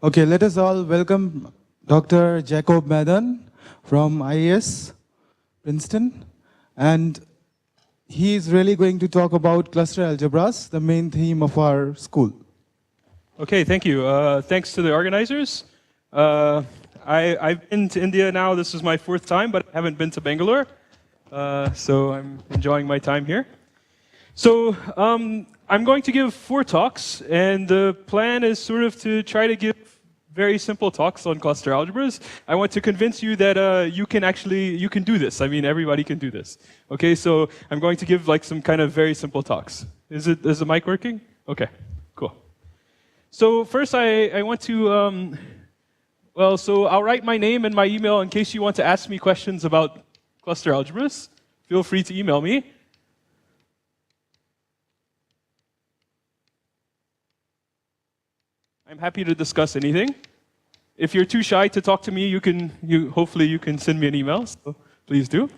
Okay, let us all welcome Dr. Jacob Matherne from IIS, Princeton. And he is really going to talk about cluster algebras, the main theme of our school. Okay, thank you. Thanks to the organizers. I've been to India now. This is my 4th time, but I haven't been to Bangalore. So I'm enjoying my time here. So I'm going to give 4 talks, and the plan is sort of to try to give very simple talks on cluster algebras. I want to convince you that you can do this. I mean, everybody can do this. Okay, so I'm going to give like some kind of very simple talks. Is the mic working? Okay, cool. So first I want to, so I'll write my name and my email in case you want to ask me questions about cluster algebras. Feel free to email me. I'm happy to discuss anything. If you're too shy to talk to me, hopefully you can send me an email, so please do.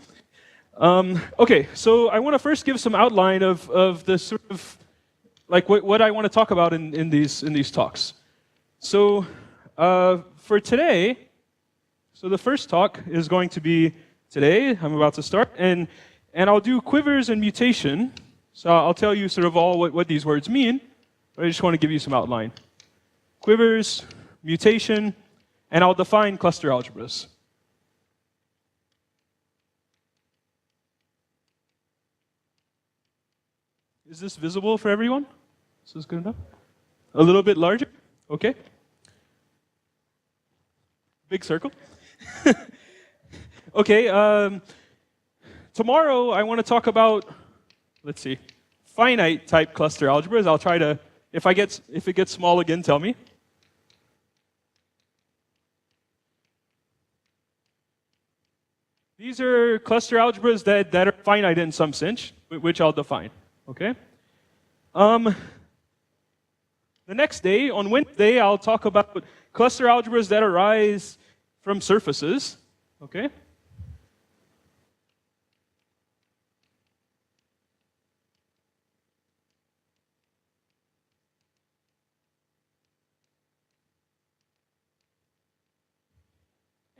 Okay, so I want to first give some outline of the sort of, like what I want to talk about in these talks. So for today, so the first talk is going to be today, I'm about to start, and I'll do quivers and mutation. So I'll tell you sort of all what these words mean, but I just want to give you some outline. Quivers, mutation, and I'll define cluster algebras. Is this visible for everyone? Is this good enough? A little bit larger? Okay. Big circle. Okay, tomorrow I want to talk about, let's see, finite type cluster algebras. I'll try to, if it gets small again, tell me. These are cluster algebras that are finite in some sense, which I'll define. Okay. The next day, on Wednesday, I'll talk about cluster algebras that arise from surfaces. Okay.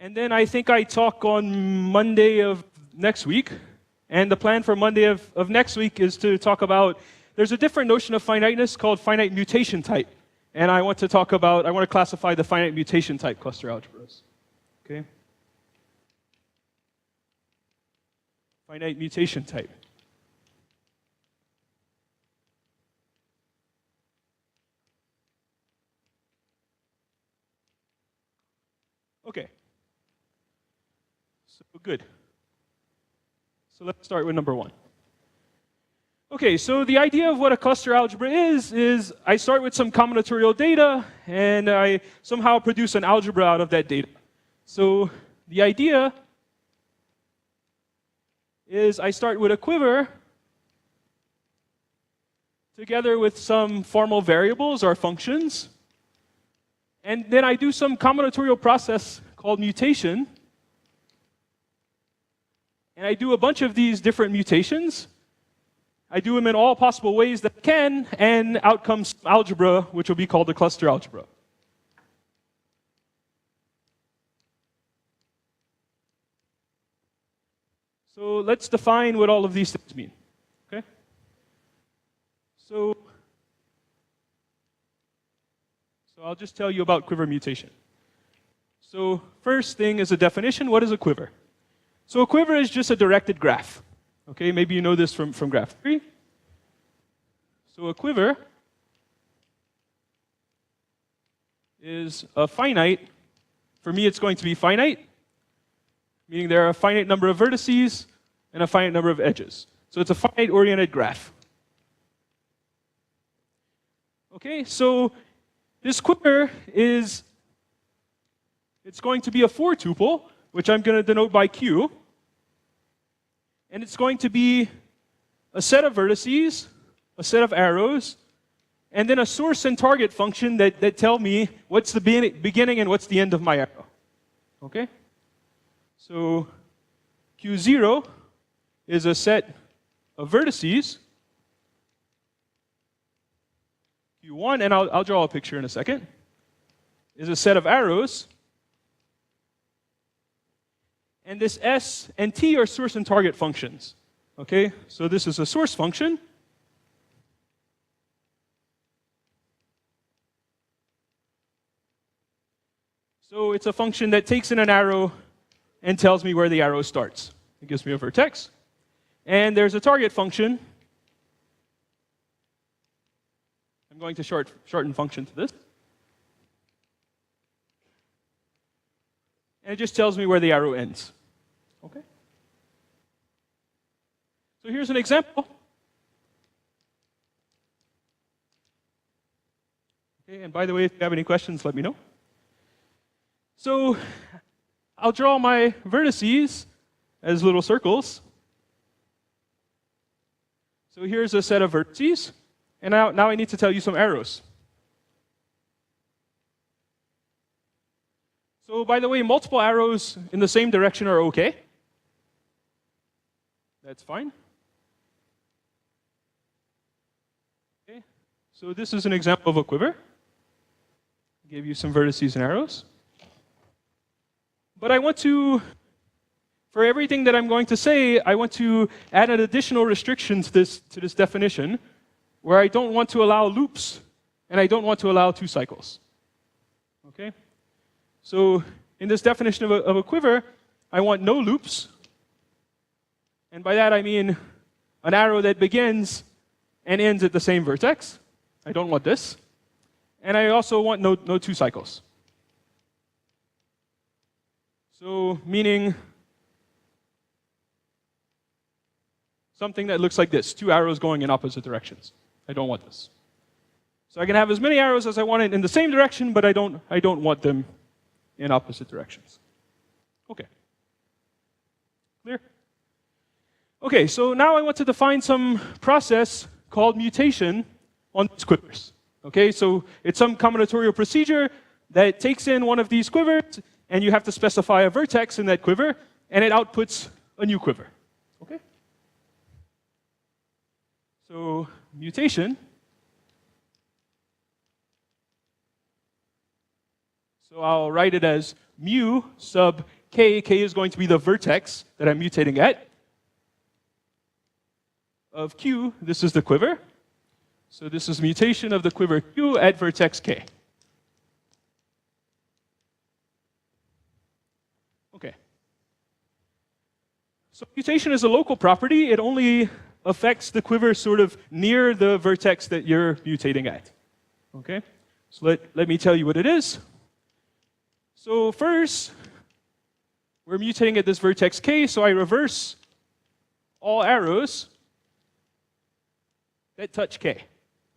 And then I think I talk on Monday of next week. And the plan for Monday of next week is to talk about, there's a different notion of finiteness called finite mutation type. And I want to classify the finite mutation type cluster algebras. Okay? Finite mutation type. Okay. So good. So let's start with number 1. Okay, so the idea of what a cluster algebra is I start with some combinatorial data, and I somehow produce an algebra out of that data. So the idea is I start with a quiver together with some formal variables or functions, and then I do some combinatorial process called mutation, and I do a bunch of these different mutations. I do them in all possible ways that I can, and out comes algebra, which will be called the cluster algebra. So let's define what all of these things mean. Okay? So I'll just tell you about quiver mutation. So first thing is a definition. What is a quiver? So a quiver is just a directed graph. Okay, maybe you know this from graph theory. So a quiver is a finite. For me, it's going to be finite, meaning there are a finite number of vertices and a finite number of edges. So it's a finite-oriented graph. Okay, so this quiver it's going to be a 4-tuple, which I'm going to denote by Q. And it's going to be a set of vertices, a set of arrows, and then a source and target function that tell me what's the beginning and what's the end of my arrow. Okay? So Q0 is a set of vertices. Q1, and I'll draw a picture in a second, is a set of arrows. And this S and T are source and target functions. Okay, so this is a source function. So it's a function that takes in an arrow and tells me where the arrow starts. It gives me a vertex. And there's a target function. I'm going to shorten function to this. And it just tells me where the arrow ends. Okay? So here's an example. Okay, and by the way, if you have any questions, let me know. So I'll draw my vertices as little circles. So here's a set of vertices. And now I need to tell you some arrows. So by the way, multiple arrows in the same direction are okay. That's fine. Okay. So this is an example of a quiver. I gave you some vertices and arrows. But I want to, for everything that I'm going to say, I want to add an additional restriction to this definition, where I don't want to allow loops, and I don't want to allow 2 cycles. Okay? So in this definition of a quiver, I want no loops. And by that I mean an arrow that begins and ends at the same vertex. I don't want this. And I also want no 2 cycles. So meaning something that looks like this, 2 arrows going in opposite directions. I don't want this. So I can have as many arrows as I want in the same direction, but I don't want them in opposite directions. Okay. Clear? Okay, so now I want to define some process called mutation on these quivers. Okay, so it's some combinatorial procedure that takes in one of these quivers, and you have to specify a vertex in that quiver, and it outputs a new quiver. Okay? So mutation. So I'll write it as mu sub k. K is going to be the vertex that I'm mutating at. Of q, this is the quiver. So this is mutation of the quiver q at vertex k. Okay. So mutation is a local property. It only affects the quiver sort of near the vertex that you're mutating at. Okay? So let me tell you what it is. So first, we're mutating at this vertex k, so I reverse all arrows that touch k.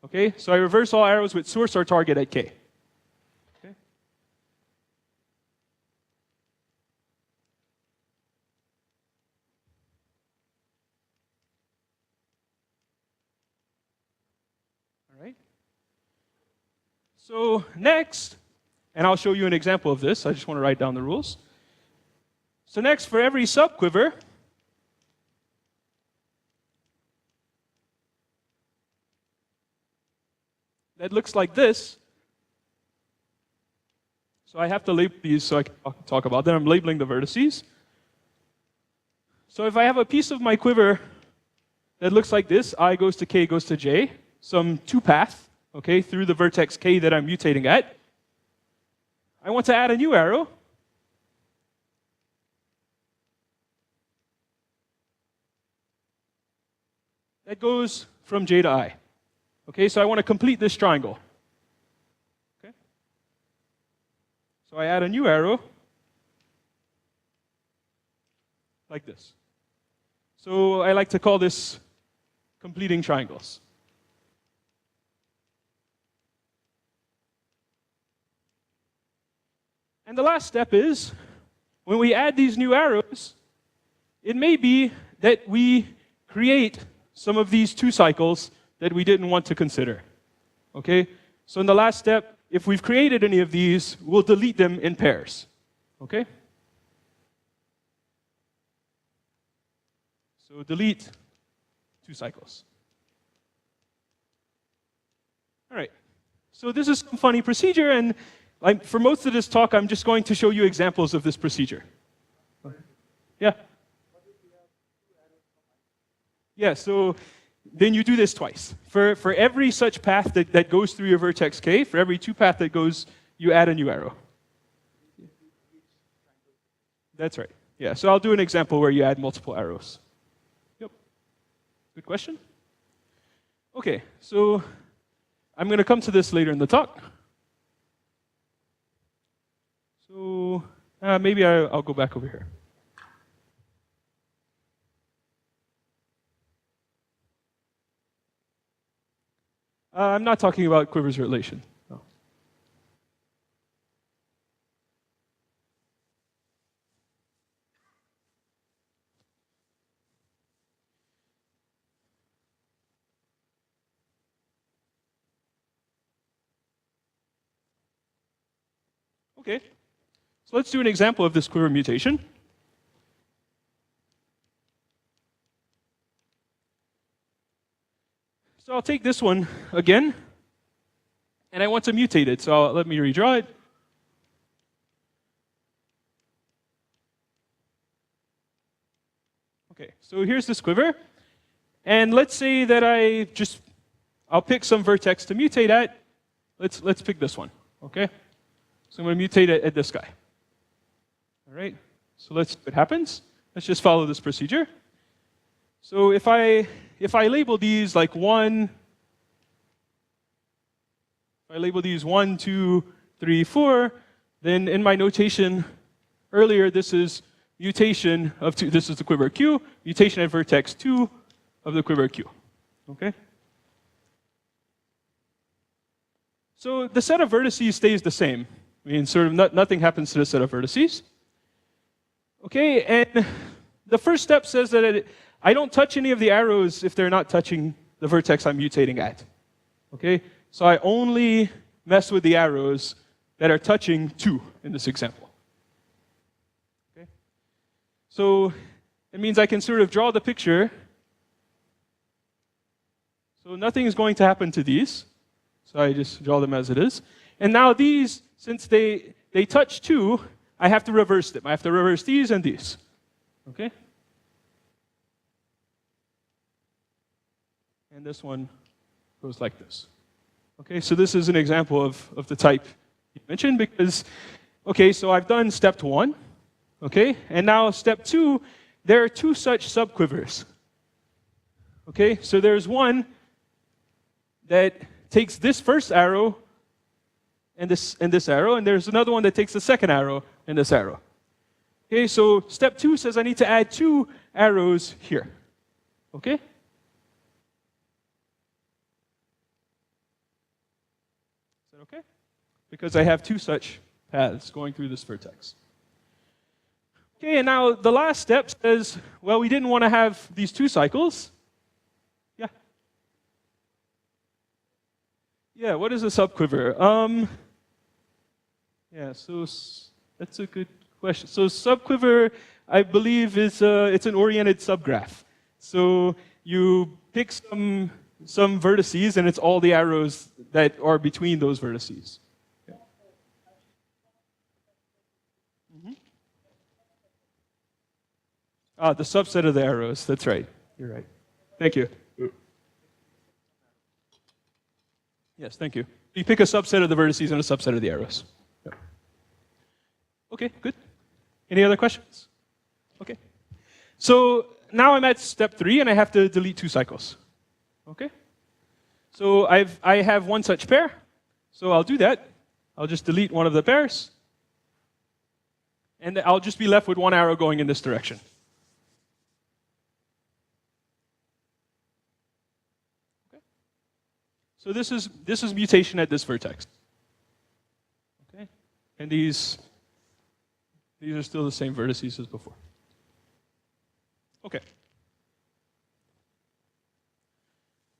Okay? So I reverse all arrows with source or target at k. Okay? All right? So next, and I'll show you an example of this. I just want to write down the rules. So next, for every subquiver, that looks like this. So I have to label these so I can talk about them. I'm labeling the vertices. So if I have a piece of my quiver that looks like this, I goes to k goes to j, some 2 path, okay, through the vertex k that I'm mutating at. I want to add a new arrow. That goes from j to I. Okay, so I want to complete this triangle. Okay? So I add a new arrow like this. So I like to call this completing triangles. And the last step is, when we add these new arrows, it may be that we create some of these 2 cycles that we didn't want to consider. Okay? So in the last step, if we've created any of these, we'll delete them in pairs. Okay? So delete 2 cycles. All right. So this is some funny procedure, and for most of this talk, I'm just going to show you examples of this procedure. Yeah? Yeah, so then you do this twice. For every such path that goes through your vertex K, for every 2 path that goes, you add a new arrow. That's right. Yeah, so I'll do an example where you add multiple arrows. Yep. Good question? Okay, so I'm going to come to this later in the talk. So maybe I'll go back over here. I'm not talking about Quiver's relation. No. Okay, so let's do an example of this Quiver mutation. So I'll take this one again, and I want to mutate it. So let me redraw it. Okay, so here's this Quiver. And let's say that I'll pick some vertex to mutate at. Let's pick this one, okay? So I'm going to mutate at this guy. All right, so let's see what happens. Let's just follow this procedure. So if I label these like 1, if I label these 1, 2, 3, 4, then in my notation earlier, this is mutation of 2. This is the Quiver Q, mutation at vertex 2 of the Quiver Q. Okay? So the set of vertices stays the same. I mean, sort of nothing happens to the set of vertices. Okay, and the first step says that I don't touch any of the arrows if they're not touching the vertex I'm mutating at. Okay? So I only mess with the arrows that are touching 2 in this example. Okay? So it means I can sort of draw the picture. So nothing is going to happen to these. So I just draw them as it is. And now these, since they touch 2, I have to reverse them. I have to reverse these and these. Okay? And this one goes like this. Okay, so this is an example of the type you mentioned because, okay, so I've done step 1. Okay, and now step 2, there are 2 such subquivers. Okay, so there's one that takes this first arrow and this arrow, and there's another one that takes the second arrow and this arrow. Okay, so step 2 says I need to add 2 arrows here. Okay? Is that okay? Because I have 2 such paths going through this vertex. Okay, and now the last step says, well, we didn't want to have these 2 cycles. Yeah? Yeah, what is a subquiver? Yeah, so that's a good question. So subquiver, I believe, is it's an oriented subgraph. So you pick some vertices, and it's all the arrows that are between those vertices. Yeah. The subset of the arrows. That's right. You're right. Thank you. Yes, thank you. You pick a subset of the vertices and a subset of the arrows. Yep. Okay, good. Any other questions? Okay. So now I'm at step 3, and I have to delete 2 cycles. Okay? So I have one such pair. So I'll do that. I'll just delete one of the pairs. And I'll just be left with 1 arrow going in this direction. Okay? So this is mutation at this vertex. Okay? And these are still the same vertices as before. Okay.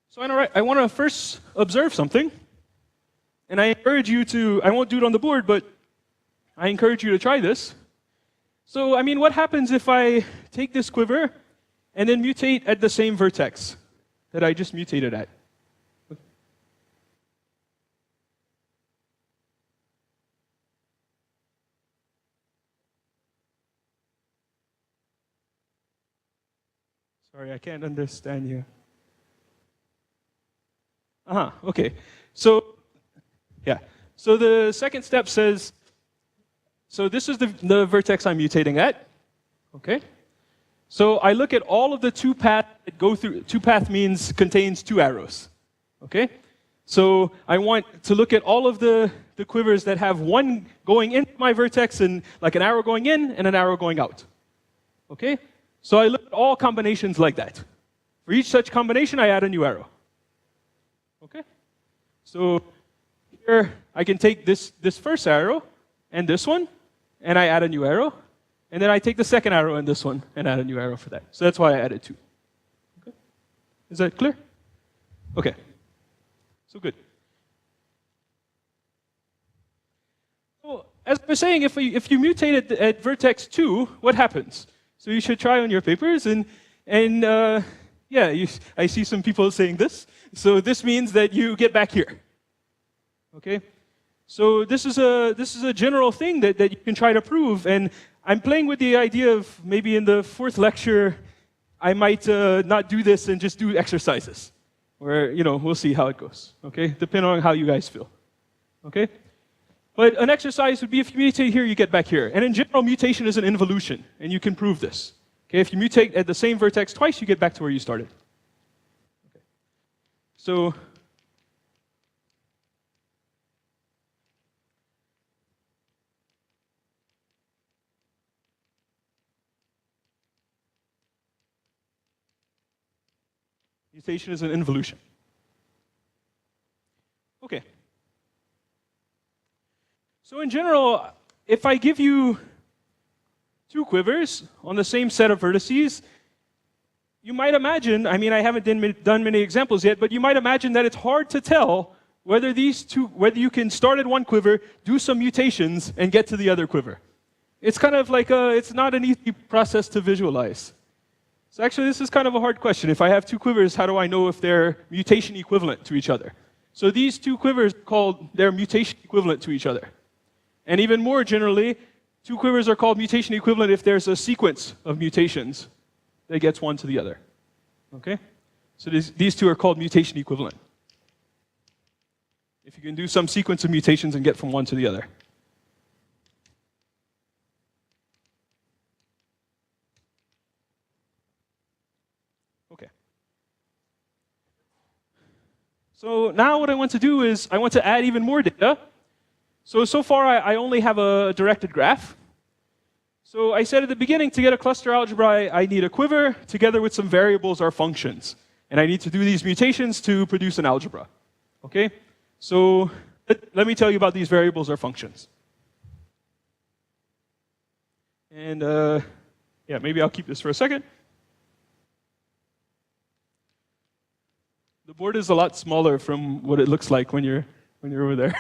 So I want to first observe something. And I encourage you to, I won't do it on the board, but I encourage you to try this. So, I mean, what happens if I take this quiver and then mutate at the same vertex that I just mutated at? Sorry, I can't understand you. Okay. So, yeah. So the second step says, so this is the vertex I'm mutating at. Okay. So I look at all of the two paths that go through. Two path means contains two arrows. Okay. So I want to look at all of the quivers that have one going into my vertex and like an arrow going in and an arrow going out. Okay. So I look at all combinations like that. For each such combination, I add a new arrow. Okay. So here I can take this first arrow and this one, and I add a new arrow. And then I take the second arrow and this one and add a new arrow for that. So that's why I added two. Okay. Is that clear? Okay. So good. So as I was saying, if you mutate at vertex 2, what happens? So you should try on your papers, and yeah, I see some people saying this. So this means that you get back here. Okay. So this is a general thing that you can try to prove, and I'm playing with the idea of maybe in the fourth lecture, I might not do this and just do exercises, where we'll see how it goes. Okay, depending on how you guys feel. Okay, but an exercise would be if you mutate here, you get back here, and in general, mutation is an involution, and you can prove this. Okay, if you mutate at the same vertex twice, you get back to where you started. Okay. So. Mutation is an involution. Okay. So in general, if I give you two quivers on the same set of vertices, you might imagine, I mean, I haven't done many examples yet, but you might imagine that it's hard to tell whether whether you can start at one quiver, do some mutations, and get to the other quiver. It's kind of like it's not an easy process to visualize. So actually, this is kind of a hard question. If I have two quivers, how do I know if they're mutation equivalent to each other? So these two quivers they're mutation equivalent to each other. And even more generally, two quivers are called mutation equivalent if there's a sequence of mutations that gets one to the other. Okay? So these two are called mutation equivalent. If you can do some sequence of mutations and get from one to the other. Okay. So now what I want to do is I want to add even more data. So far I only have a directed graph. So I said at the beginning, to get a cluster algebra, I need a quiver together with some variables or functions. And I need to do these mutations to produce an algebra. Okay? So let me tell you about these variables or functions. And yeah, maybe I'll keep this for a second. The board is a lot smaller from what it looks like when you're over there.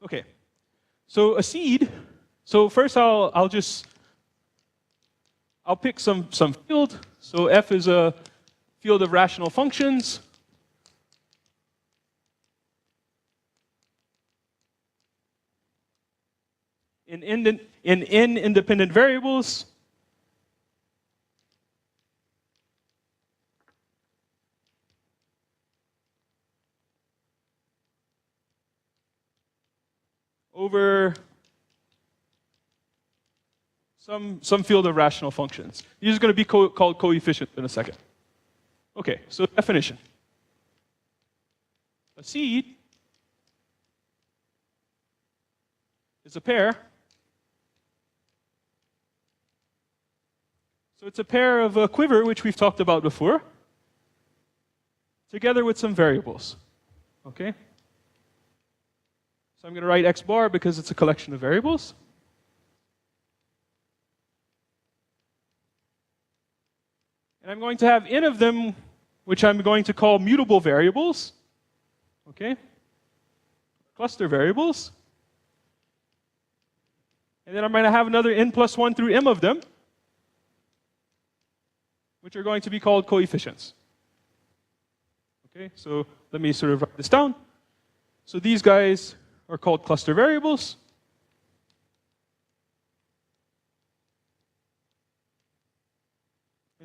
Okay. So a seed. So first I'll pick some field. So F is a field of rational functions. In n independent variables. Over some field of rational functions. These are going to be called coefficients in a second. Okay, so definition. A seed is a pair. So it's a pair of a quiver, which we've talked about before, together with some variables. Okay? So I'm going to write x bar because it's a collection of variables. And I'm going to have n of them, which I'm going to call mutable variables. Okay? Cluster variables. And then I'm going to have another n plus 1 through m of them, which are going to be called coefficients. Okay, so let me sort of write this down. So these guys are called cluster variables.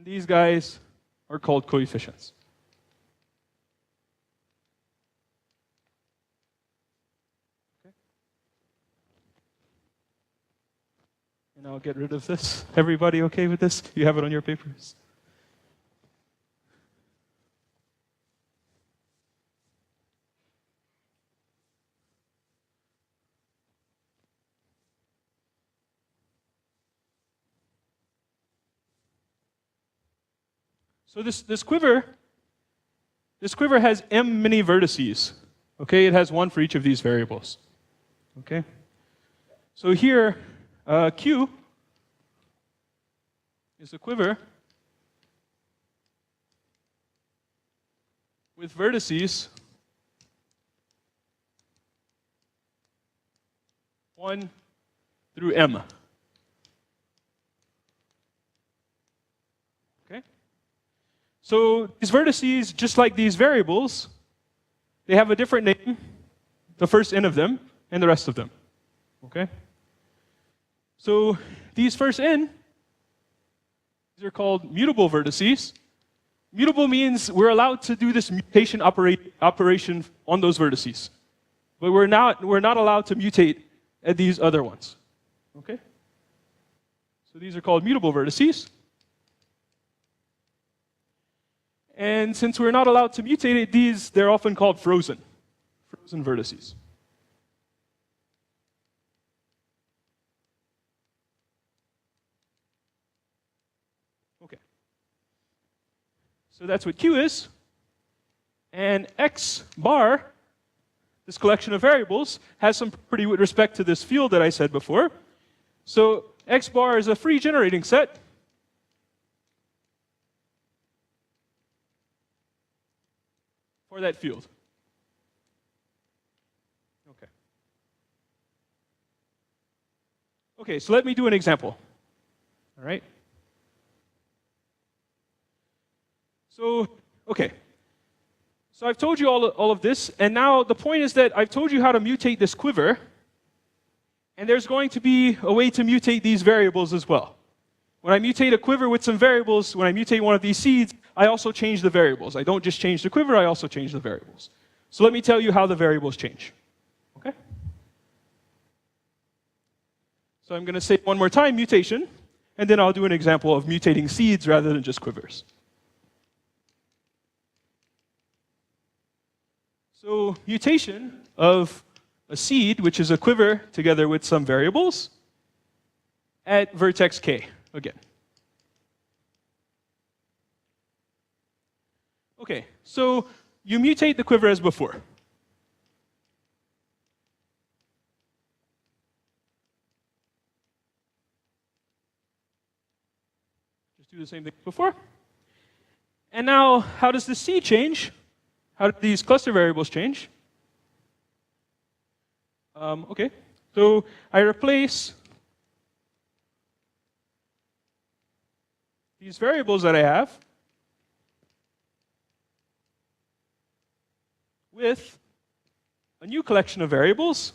these guys are called coefficients. Okay. And I'll get rid of this. Everybody okay with this? You have it on your papers? So this quiver has m many vertices. Okay, it has one for each of these variables. Okay. So here, Q is a quiver with vertices 1 through m. Okay? So these vertices, just like these variables, they have a different name, the first n of them, and the rest of them. Okay? So these first n, these are called mutable vertices. Mutable means we're allowed to do this mutation operation on those vertices. But we're not allowed to mutate at these other ones. Okay? So these are called mutable vertices. And since we're not allowed to mutate at these, they're often called frozen vertices. Okay. So that's what Q is. And X bar, this collection of variables, has some property with respect to this field that I said before. So X bar is a free generating set. For that field. Okay. Okay, so let me do an example. All right? So, okay. So I've told you all of this, and now the point is that I've told you how to mutate this quiver, and there's going to be a way to mutate these variables as well. When I mutate a quiver with some variables, when I mutate one of these seeds, I also change the variables. I don't just change the quiver, I also change the variables. So let me tell you how the variables change. Okay? So I'm going to say one more time, mutation, and then I'll do an example of mutating seeds rather than just quivers. So mutation of a seed, which is a quiver together with some variables, at vertex k again. Okay, so you mutate the quiver as before. Just do the same thing as before. And now, how does the seed change? How do these cluster variables change? Okay, so I replace these variables that I have with a new collection of variables.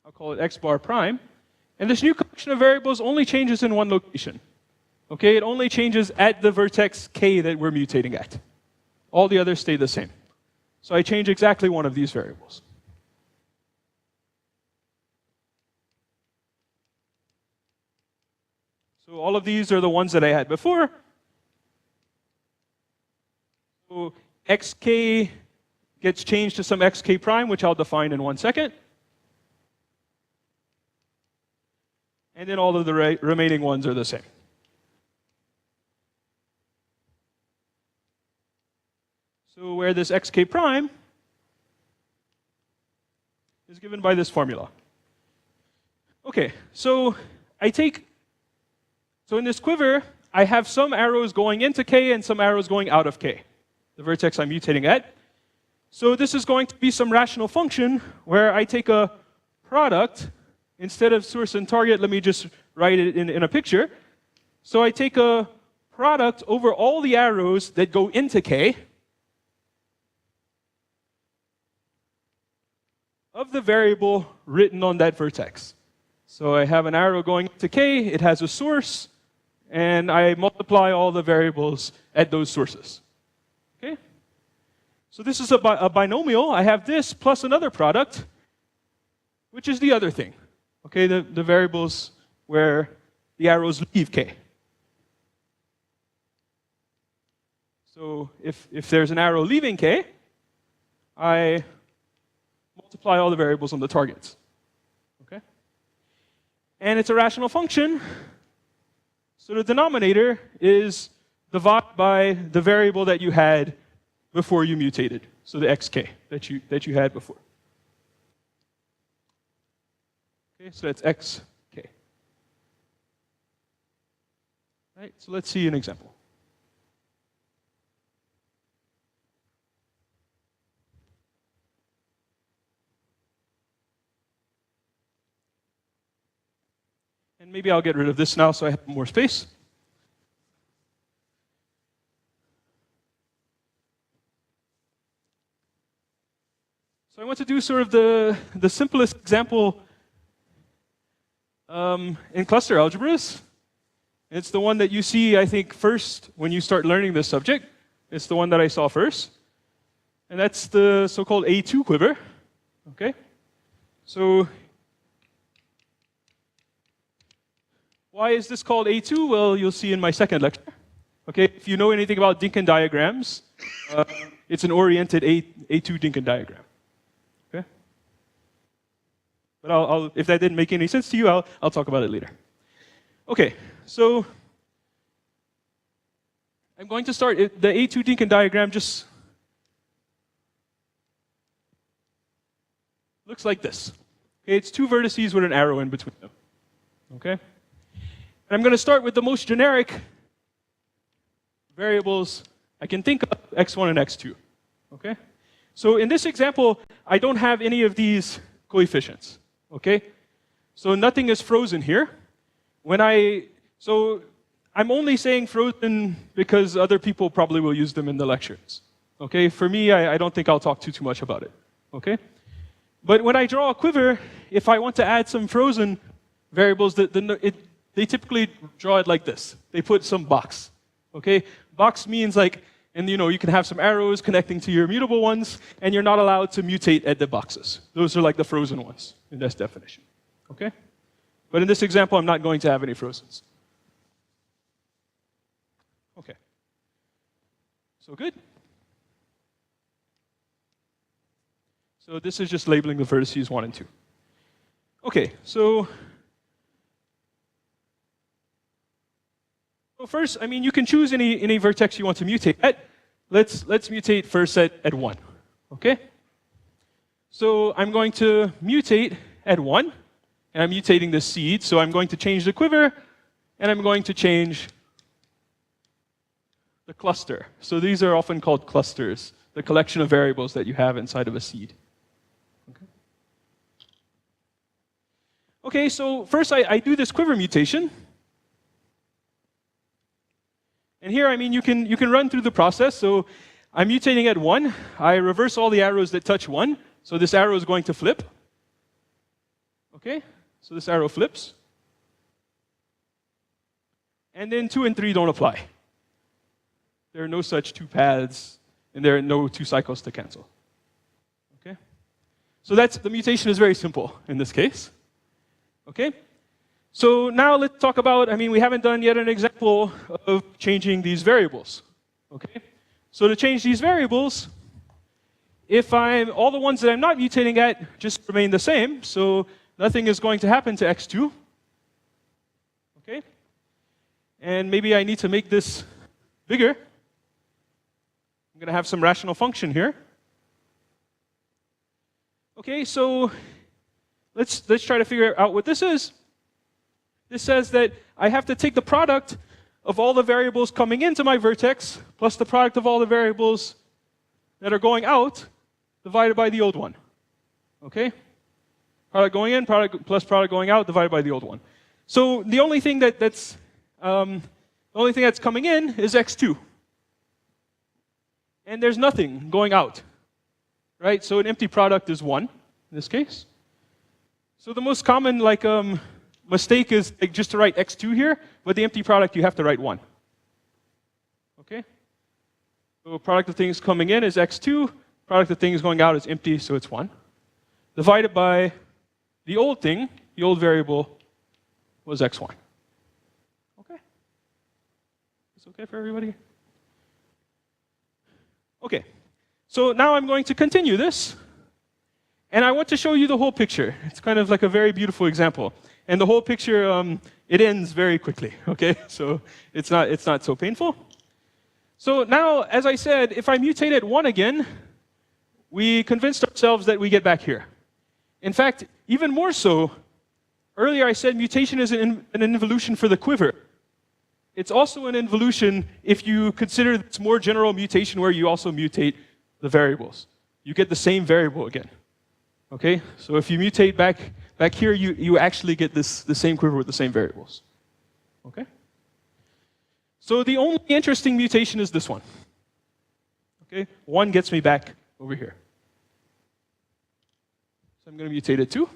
I'll call it x bar prime. And this new collection of variables only changes in one location. Okay, it only changes at the vertex k that we're mutating at. All the others stay the same. So I change exactly one of these variables. So all of these are the ones that I had before. So xk gets changed to some xk prime, which I'll define in 1 second. And then all of the remaining ones are the same. So where this xk prime is given by this formula. Okay, so so in this quiver, I have some arrows going into k and some arrows going out of k, the vertex I'm mutating at. So this is going to be some rational function where I take a product. Instead of source and target, let me just write it in a picture. So I take a product over all the arrows that go into k of the variable written on that vertex. So I have an arrow going to k, it has a source, and I multiply all the variables at those sources. Okay? So this is a binomial. I have this plus another product, which is the other thing. Okay, the variables where the arrows leave k. So if there's an arrow leaving k, I multiply all the variables on the targets. Okay? And it's a rational function, so the denominator is divided by the variable that you had before you mutated, so the xk that you had before. Okay, so that's xk. Right, so let's see an example. And maybe I'll get rid of this now so I have more space. So I want to do sort of the simplest example in cluster algebras. It's the one that you see, I think, first when you start learning this subject. It's the one that I saw first. And that's the so-called A2 quiver. Okay? So why is this called A2? Well, you'll see in my second lecture. Okay? If you know anything about Dynkin diagrams, it's an oriented A2 Dynkin diagram. Okay? But if that didn't make any sense to you, I'll talk about it later. Okay, so I'm going to start the A2 Dynkin diagram just looks like this. Okay, it's two vertices with an arrow in between them. Okay? And I'm going to start with the most generic variables I can think of, x1 and x2. Okay? So in this example, I don't have any of these coefficients. Okay? So nothing is frozen here. So I'm only saying frozen because other people probably will use them in the lectures. Okay? For me, I don't think I'll talk too much about it. Okay? But when I draw a quiver, if I want to add some frozen variables, they typically draw it like this. They put some box. Okay? Box means like, and you can have some arrows connecting to your mutable ones, and you're not allowed to mutate at the boxes. Those are like the frozen ones in this definition. Okay? But in this example, I'm not going to have any frozens. Okay. So good. So this is just labeling the vertices 1 and 2. Okay, so first, you can choose any vertex you want to mutate at. Let's mutate first at 1. Okay? So I'm going to mutate at 1. And I'm mutating the seed, so I'm going to change the quiver, and I'm going to change the cluster. So these are often called clusters, the collection of variables that you have inside of a seed. Okay, okay, so first I do this quiver mutation. And here, you can run through the process. So I'm mutating at 1. I reverse all the arrows that touch 1. So this arrow is going to flip. Okay? So this arrow flips. And then 2 and 3 don't apply. There are no such two paths, and there are no two cycles to cancel. Okay? So the mutation is very simple in this case. Okay? So now let's talk about, we haven't done yet an example of changing these variables. Okay? So to change these variables, all the ones that I'm not mutating at just remain the same, so nothing is going to happen to x2. Okay? And maybe I need to make this bigger. I'm going to have some rational function here. Okay, so let's try to figure out what this is. This says that I have to take the product of all the variables coming into my vertex plus the product of all the variables that are going out divided by the old one. Okay? Product going in, product plus product going out, divided by the old one. So the only thing that's coming in is x2, and there's nothing going out, right? So an empty product is 1 in this case. So the most common mistake is like just to write x2 here, but the empty product you have to write 1. Okay? So product of things coming in is x2, product of things going out is empty, so it's 1. Divided by the old thing, the old variable was x1. Okay? Is it okay for everybody? Okay. So now I'm going to continue this. And I want to show you the whole picture. It's kind of like a very beautiful example. And the whole picture, it ends very quickly, okay? So it's not so painful. So now, as I said, if I mutate at 1 again, we convinced ourselves that we get back here. In fact, even more so, earlier I said mutation is an involution for the quiver. It's also an involution if you consider this more general mutation where you also mutate the variables. You get the same variable again. Okay? So if you mutate back here, you actually get the same quiver with the same variables. Okay? So the only interesting mutation is this one. Okay? 1 gets me back over here. So I'm going to mutate it 2.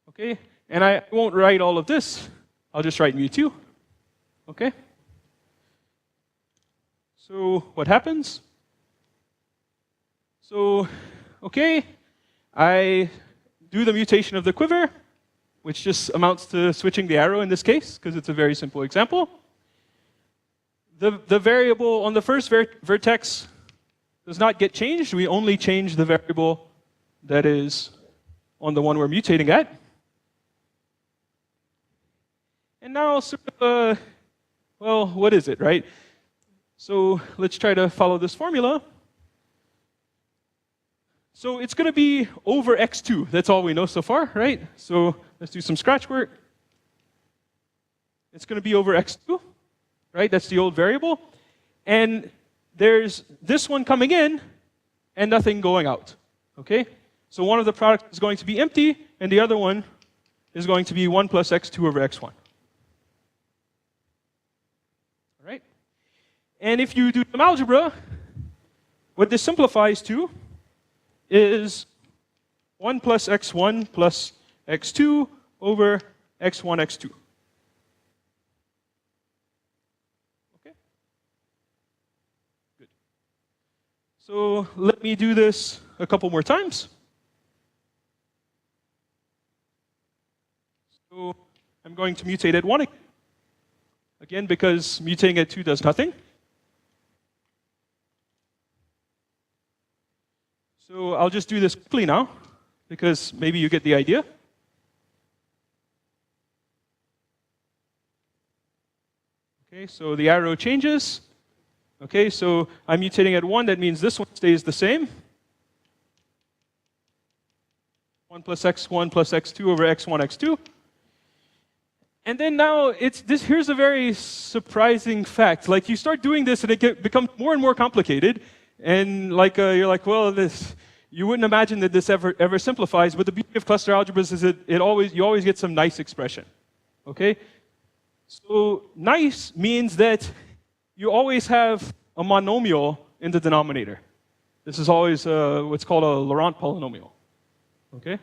Okay? And I won't write all of this. I'll just write mu2. Okay? So what happens? So, okay, I do the mutation of the quiver, which just amounts to switching the arrow in this case, because it's a very simple example. The variable on the first vertex does not get changed. We only change the variable that is on the one we're mutating at. And now, well, what is it, right? So let's try to follow this formula. So it's going to be over x2. That's all we know so far, right? So let's do some scratch work. It's going to be over x2, right? That's the old variable. And there's this one coming in and nothing going out, okay? So one of the products is going to be empty, and the other one is going to be 1 plus x2 over x1. All right? And if you do some algebra, what this simplifies to is 1 plus x1 plus x2 over x1, x2. Okay? Good. So let me do this a couple more times. So I'm going to mutate at 1 again, because mutating at 2 does nothing. So I'll just do this quickly now, because maybe you get the idea. Okay, so the arrow changes. Okay, so I'm mutating at 1. That means this one stays the same. 1 plus x1 plus x2 over x1, x2. And then now, here's a very surprising fact. Like, you start doing this, and it becomes more and more complicated. And like you're like, well, you wouldn't imagine that this ever simplifies. But the beauty of cluster algebras is you always get some nice expression. Okay? So nice means that you always have a monomial in the denominator. This is always what's called a Laurent polynomial. Okay?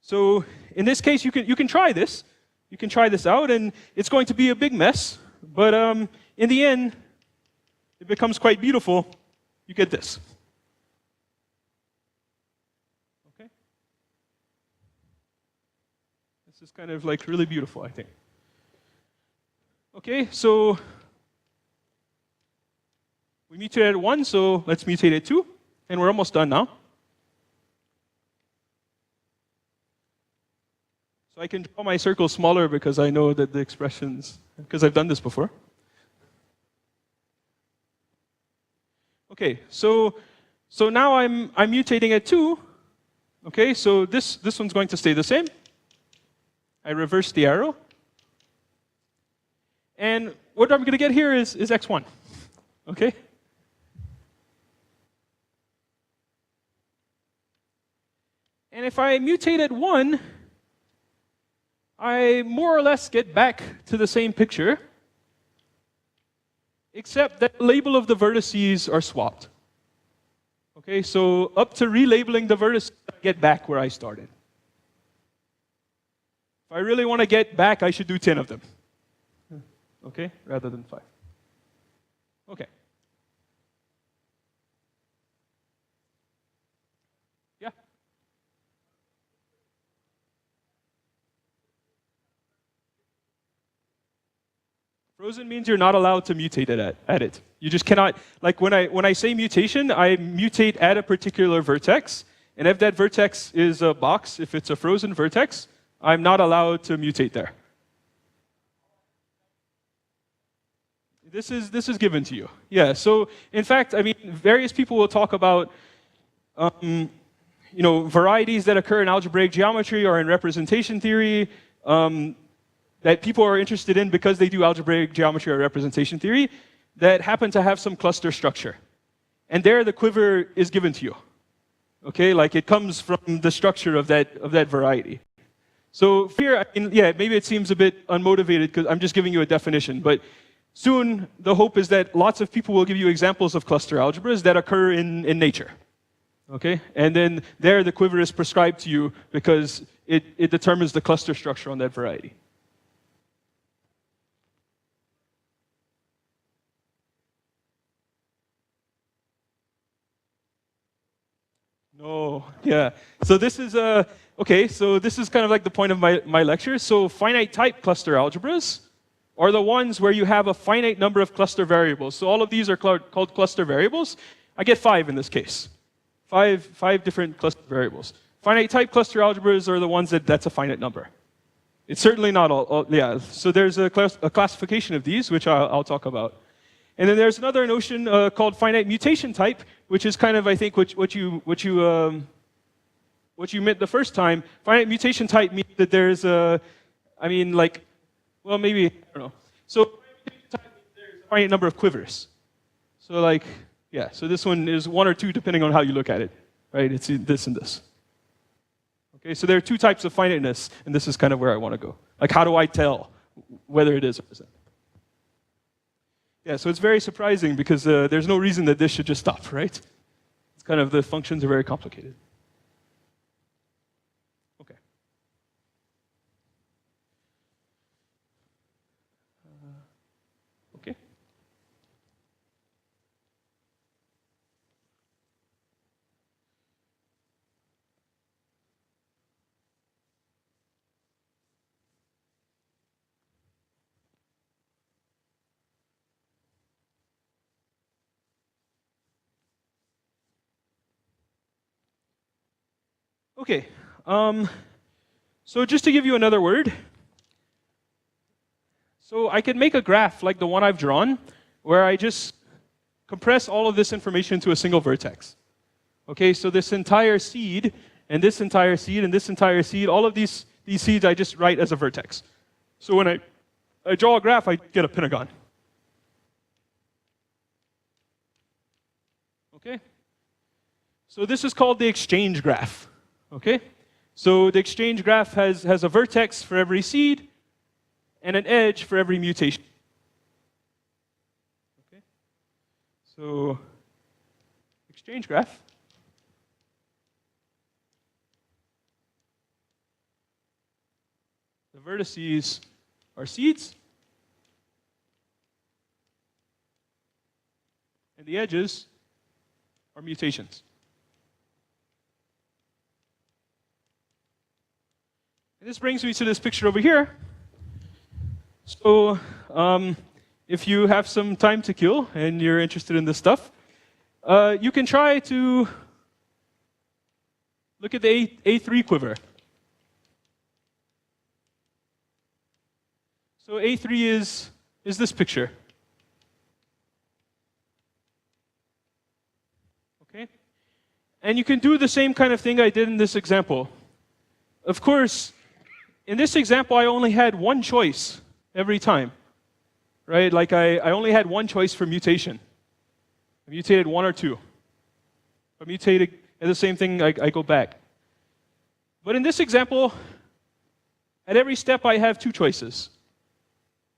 So in this case, you can try this. You can try this out, and it's going to be a big mess. But in the end, it becomes quite beautiful. You get this. Okay? This is kind of like really beautiful, I think. Okay, so we mutated at 1, so let's mutate at 2. And we're almost done now. So I can draw my circle smaller because I know that the expressions, because I've done this before. Okay, so now I'm mutating at 2. Okay, so this one's going to stay the same. I reverse the arrow. And what I'm going to get here is x1. Okay? And if I mutate at 1, I more or less get back to the same picture, except that the label of the vertices are swapped. Okay, so up to relabeling the vertices, I get back where I started. I really want to get back, I should do 10 of them. Okay, rather than 5. Okay. Yeah. Frozen means you're not allowed to mutate at it. You just cannot, like when I say mutation, I mutate at a particular vertex, and if that vertex is a box, if it's a frozen vertex, I'm not allowed to mutate there. This is given to you. Yeah, so in fact, I mean, various people will talk about varieties that occur in algebraic geometry or in representation theory that people are interested in because they do algebraic geometry or representation theory that happen to have some cluster structure. And there the quiver is given to you. Okay, like it comes from the structure of that variety. So here, I mean, yeah, maybe it seems a bit unmotivated because I'm just giving you a definition, but soon the hope is that lots of people will give you examples of cluster algebras that occur in nature. Okay, and then there the quiver is prescribed to you because it determines the cluster structure on that variety. No, yeah. So this is okay. So this is kind of like the point of my lecture. So finite type cluster algebras are the ones where you have a finite number of cluster variables. So all of these are called cluster variables. I get 5 in this case. Five different cluster variables. Finite type cluster algebras are the ones that's a finite number. It's certainly not all yeah. So there's a classification of these, which I'll talk about. And then there's another notion called finite mutation type, which is kind of, I think, what you meant the first time. Finite mutation type means that there's a, I mean, like, well, maybe, I don't know. So there's a finite number of quivers. So like, yeah, so this one is 1 or 2 depending on how you look at it, right? It's this and this. Okay, so there are 2 types of finiteness, and this is kind of where I want to go. Like, how do I tell whether it is or isn't? Yeah, so it's very surprising because there's no reason that this should just stop, right? It's kind of, the functions are very complicated. Okay. Okay. Okay, so just to give you another word, so I could make a graph like the one I've drawn, where I just compress all of this information into a single vertex. Okay, so this entire seed, and this entire seed, and this entire seed, all of these seeds I just write as a vertex. So when I draw a graph, I get a pentagon. Okay, so this is called the exchange graph. Okay, so the exchange graph has a vertex for every seed and an edge for every mutation. Okay, so exchange graph. The vertices are seeds, and the edges are mutations. And this brings me to this picture over here. So if you have some time to kill and you're interested in this stuff, you can try to look at the A3 quiver. So A3 is this picture. Okay? And you can do the same kind of thing I did in this example. Of course, in this example, I only had one choice every time, right? Like I only had one choice for mutation. I mutated 1 or 2. If I mutated at the same thing, I go back. But in this example, at every step, I have 2 choices.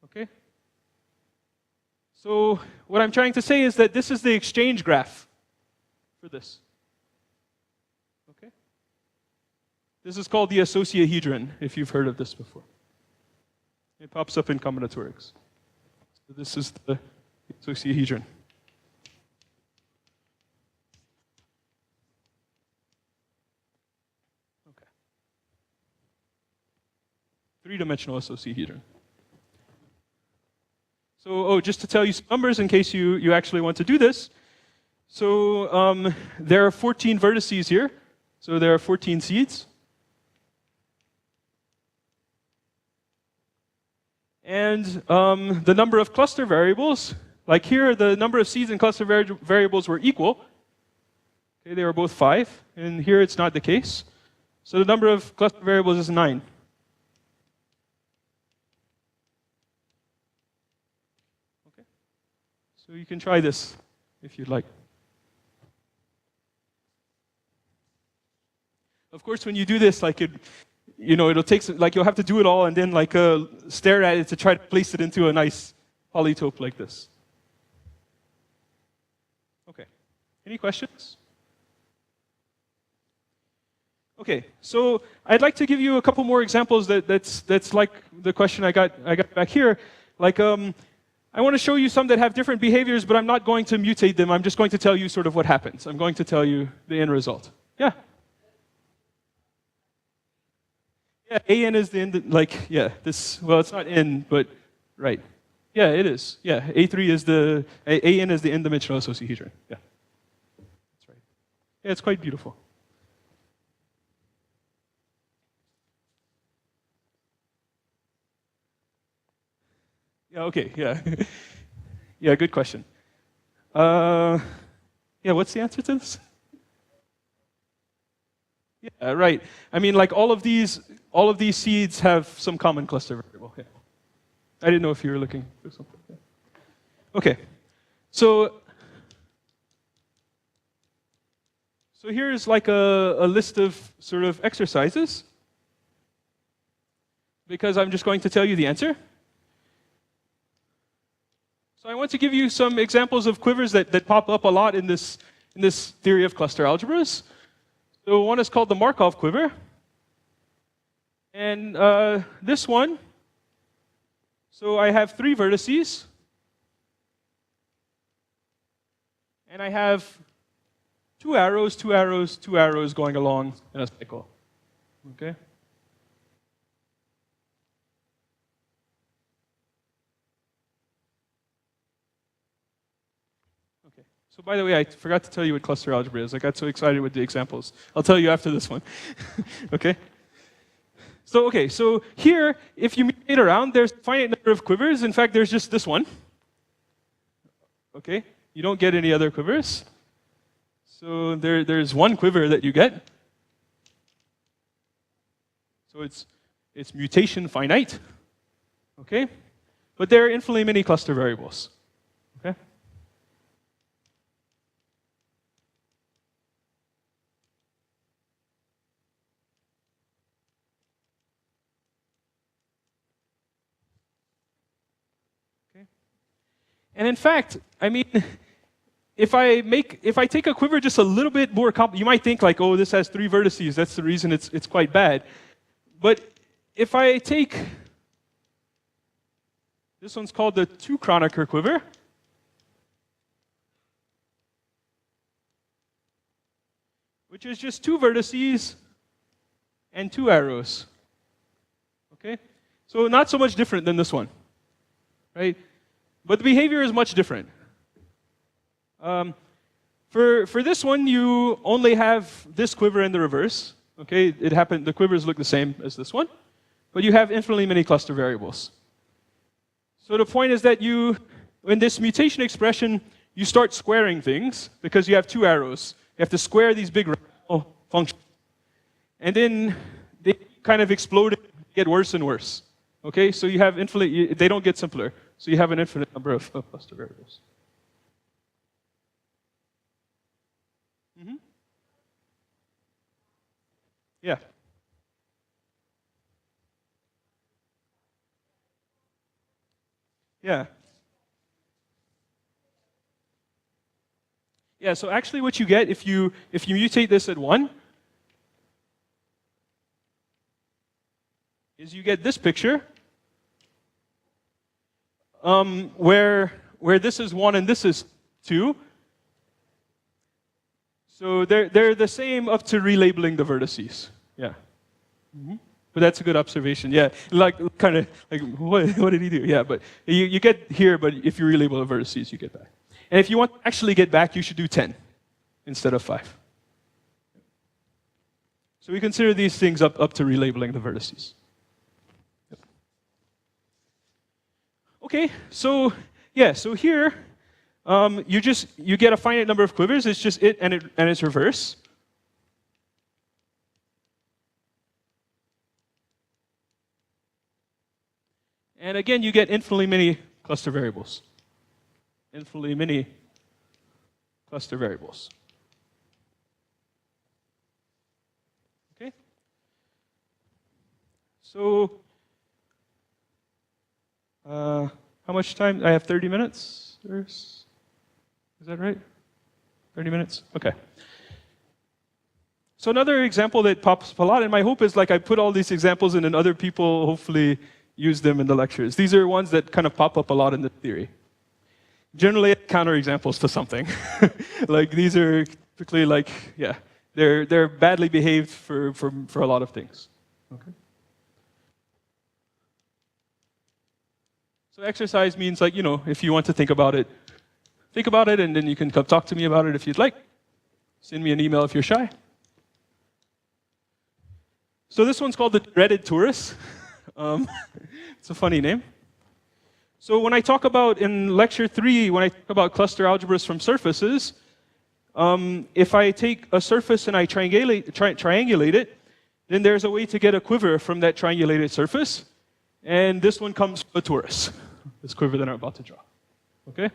Okay? So what I'm trying to say is that this is the exchange graph for this. Okay? This is called the associahedron, if you've heard of this before. It pops up in combinatorics. So this is the associahedron. Okay. Three-dimensional associahedron. So, just to tell you some numbers in case you actually want to do this. So there are 14 vertices here. So there are 14 seeds. And the number of cluster variables, like here, the number of seeds and cluster variables were equal. Okay, they were both 5. And here it's not the case. So the number of cluster variables is 9. Okay. So you can try this if you'd like. Of course, when you do this, like it'll take some, like you'll have to do it all and then like stare at it to try to place it into a nice polytope like this. Okay. Any questions? Okay. So I'd like to give you a couple more examples that's like the question I got back here. Like I want to show you some that have different behaviors, but I'm not going to mutate them. I'm just going to tell you sort of what happens. I'm going to tell you the end result. Yeah. Yeah, AN is the end, like, yeah, this, well, it's not N, but, right. Yeah, it is. Yeah, A3 is the, AN is the n-dimensional associahedron. Yeah, that's right. Yeah, it's quite beautiful. Yeah, okay, yeah. Yeah, good question. Yeah, what's the answer to this? Yeah, right. I mean, like all of these seeds have some common cluster variable. Yeah. I didn't know if you were looking for something. Yeah. Okay. So here's like a list of sort of exercises, because I'm just going to tell you the answer. So I want to give you some examples of quivers that pop up a lot in this theory of cluster algebras. So one is called the Markov quiver. And this one, so I have 3 vertices. And I have 2 arrows, 2 arrows, 2 arrows going along in a cycle. Okay? So by the way, I forgot to tell you what cluster algebra is. I got so excited with the examples. I'll tell you after this one. Okay? So here, if you mutate around, there's a finite number of quivers. In fact, there's just this one. Okay? You don't get any other quivers. So there's one quiver that you get. So it's mutation finite. Okay? But there are infinitely many cluster variables. Okay? And in fact, I mean, if I take a quiver just a little bit more complicated, you might think like, oh, this has 3 vertices. That's the reason it's quite bad. But if I take, this one's called the 2-Kronecker quiver. Which is just 2 vertices and 2 arrows. Okay? So not so much different than this one. Right? But the behavior is much different. For this one, you only have this quiver in the reverse. Okay, the quivers look the same as this one, but you have infinitely many cluster variables. So the point is that in this mutation expression, you start squaring things because you have 2 arrows. You have to square these big rational functions, and then they kind of explode and get worse and worse. Okay, so you have they don't get simpler. So you have an infinite number of cluster variables. Mm-hmm. Yeah. Yeah. Yeah, so actually what you get if you mutate this at 1, is you get this picture where this is 1 and this is 2. So they're the same up to relabeling the vertices. Yeah. But that's a good observation. Yeah, like kind of like what did he do? Yeah, but you get here, but if you relabel the vertices, you get back. And if you want to actually get back, you should do 10 instead of 5. So we consider these things up to relabeling the vertices. Yep. Okay, so yeah, so here you get a finite number of quivers. It's just it and its reverse. And again, you get infinitely many cluster variables. Infinitely many cluster variables. Okay? So, how much time? I have 30 minutes? Is that right? 30 minutes? Okay. So another example that pops up a lot, and my hope is like I put all these examples in and other people hopefully use them in the lectures. These are ones that kind of pop up a lot in the theory. Generally counterexamples to something. Like these are typically like, yeah, they're badly behaved for a lot of things. Okay. So exercise means like, you know, if you want to think about it, and then you can come talk to me about it if you'd like. Send me an email if you're shy. So this one's called the dreaded torus. It's a funny name. So when I talk about, in lecture 3, when I talk about cluster algebras from surfaces, if I take a surface and I triangulate it, then there's a way to get a quiver from that triangulated surface. And this one comes from a torus, this quiver that I'm about to draw. Okay?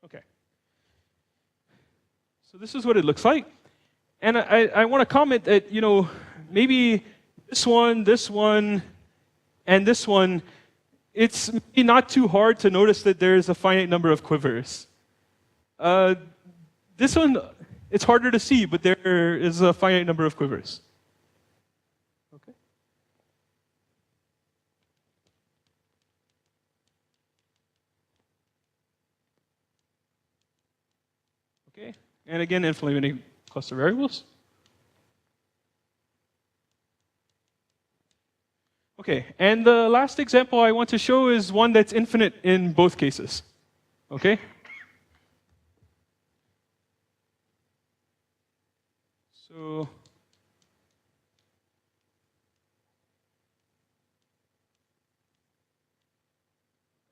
Okay. So this is what it looks like. And I want to comment that, you know, maybe this one, and this one, it's maybe not too hard to notice that there's a finite number of quivers. This one, it's harder to see, but there is a finite number of quivers. Okay. Okay. And again, infinitely many cluster variables. Okay, and the last example I want to show is one that's infinite in both cases. Okay? So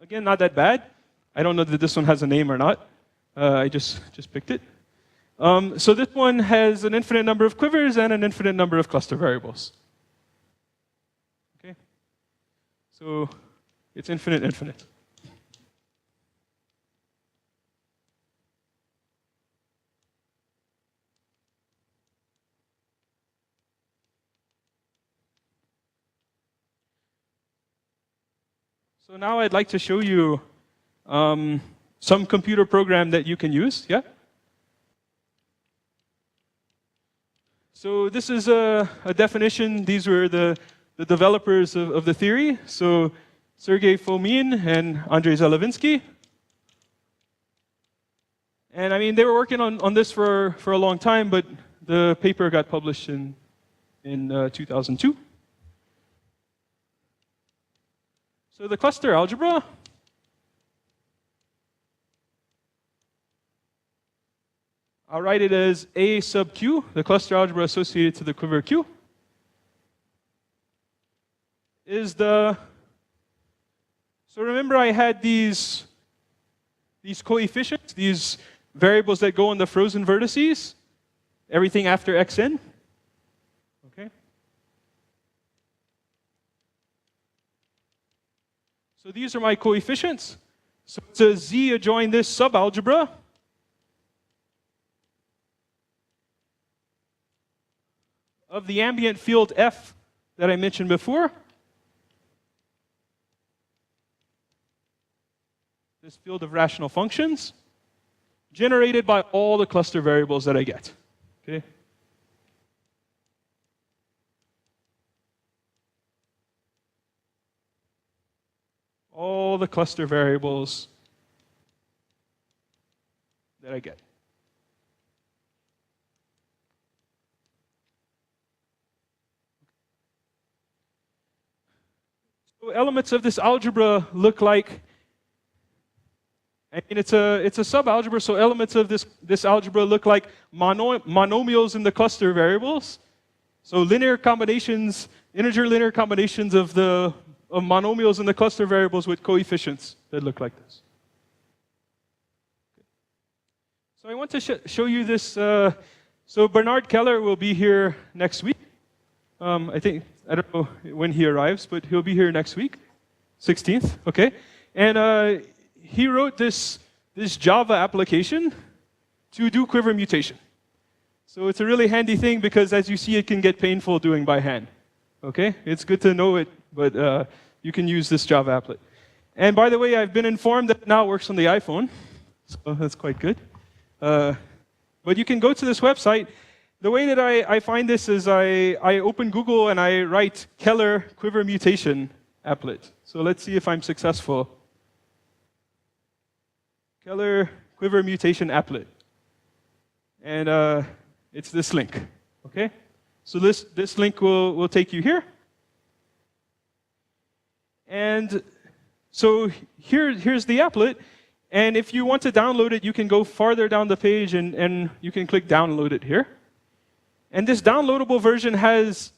again, not that bad. I don't know that this one has a name or not. I just picked it. So this one has an infinite number of quivers and an infinite number of cluster variables. Okay? So it's infinite, infinite. So now I'd like to show you some computer program that you can use. Yeah? So this is a definition. These were the developers of the theory. So Sergei Fomin and Andrei Zelevinsky. And I mean, they were working on this for a long time, but the paper got published in 2002. So the cluster algebra, I'll write it as A sub Q, the cluster algebra associated to the quiver Q, is the, so remember I had these coefficients, these variables that go on the frozen vertices, everything after xn. Okay. So these are my coefficients. So it's a Z adjoin this sub-algebra. of the ambient field F that I mentioned before. This field of rational functions, generated by all the cluster variables that I get. Okay? All the cluster variables that I get. So elements of this algebra look like, I mean, it's a sub-algebra, so elements of this algebra look like monomials in the cluster variables. So linear combinations, integer linear combinations of monomials in the cluster variables with coefficients that look like this. So I want to show you this. So Bernard Keller will be here next week. I don't know when he arrives, but he'll be here next week, 16th. Okay, and he wrote this Java application to do Quiver mutation. So it's a really handy thing because, as you see, it can get painful doing by hand. Okay, it's good to know it, but you can use this Java applet. And by the way, I've been informed that it now works on the iPhone, so that's quite good. But you can go to this website. The way that I find this is I open Google and I write Keller Quiver mutation applet. So let's see if I'm successful. Keller Quiver mutation applet. And it's this link. Okay? So this link will take you here. And so here's the applet. And if you want to download it, you can go farther down the page and you can click download it here. And this downloadable version has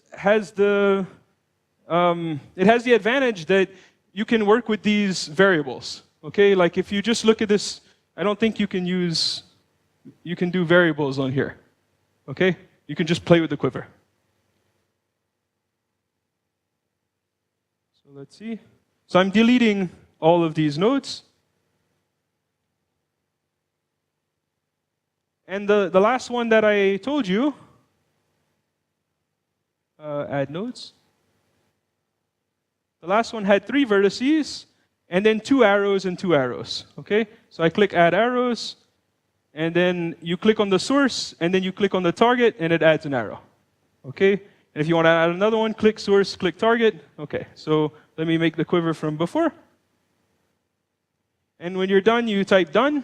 the advantage that you can work with these variables. Okay, like if you just look at this, I don't think you can do variables on here. Okay, you can just play with the Quiver. So let's see. So I'm deleting all of these nodes. And the last one that I told you, add nodes. The last one had 3 vertices, and then 2 arrows and 2 arrows. Okay? So I click add arrows, and then you click on the source, and then you click on the target, and it adds an arrow. Okay? And if you want to add another one, click source, click target. Okay, so let me make the Quiver from before. And when you're done, you type done.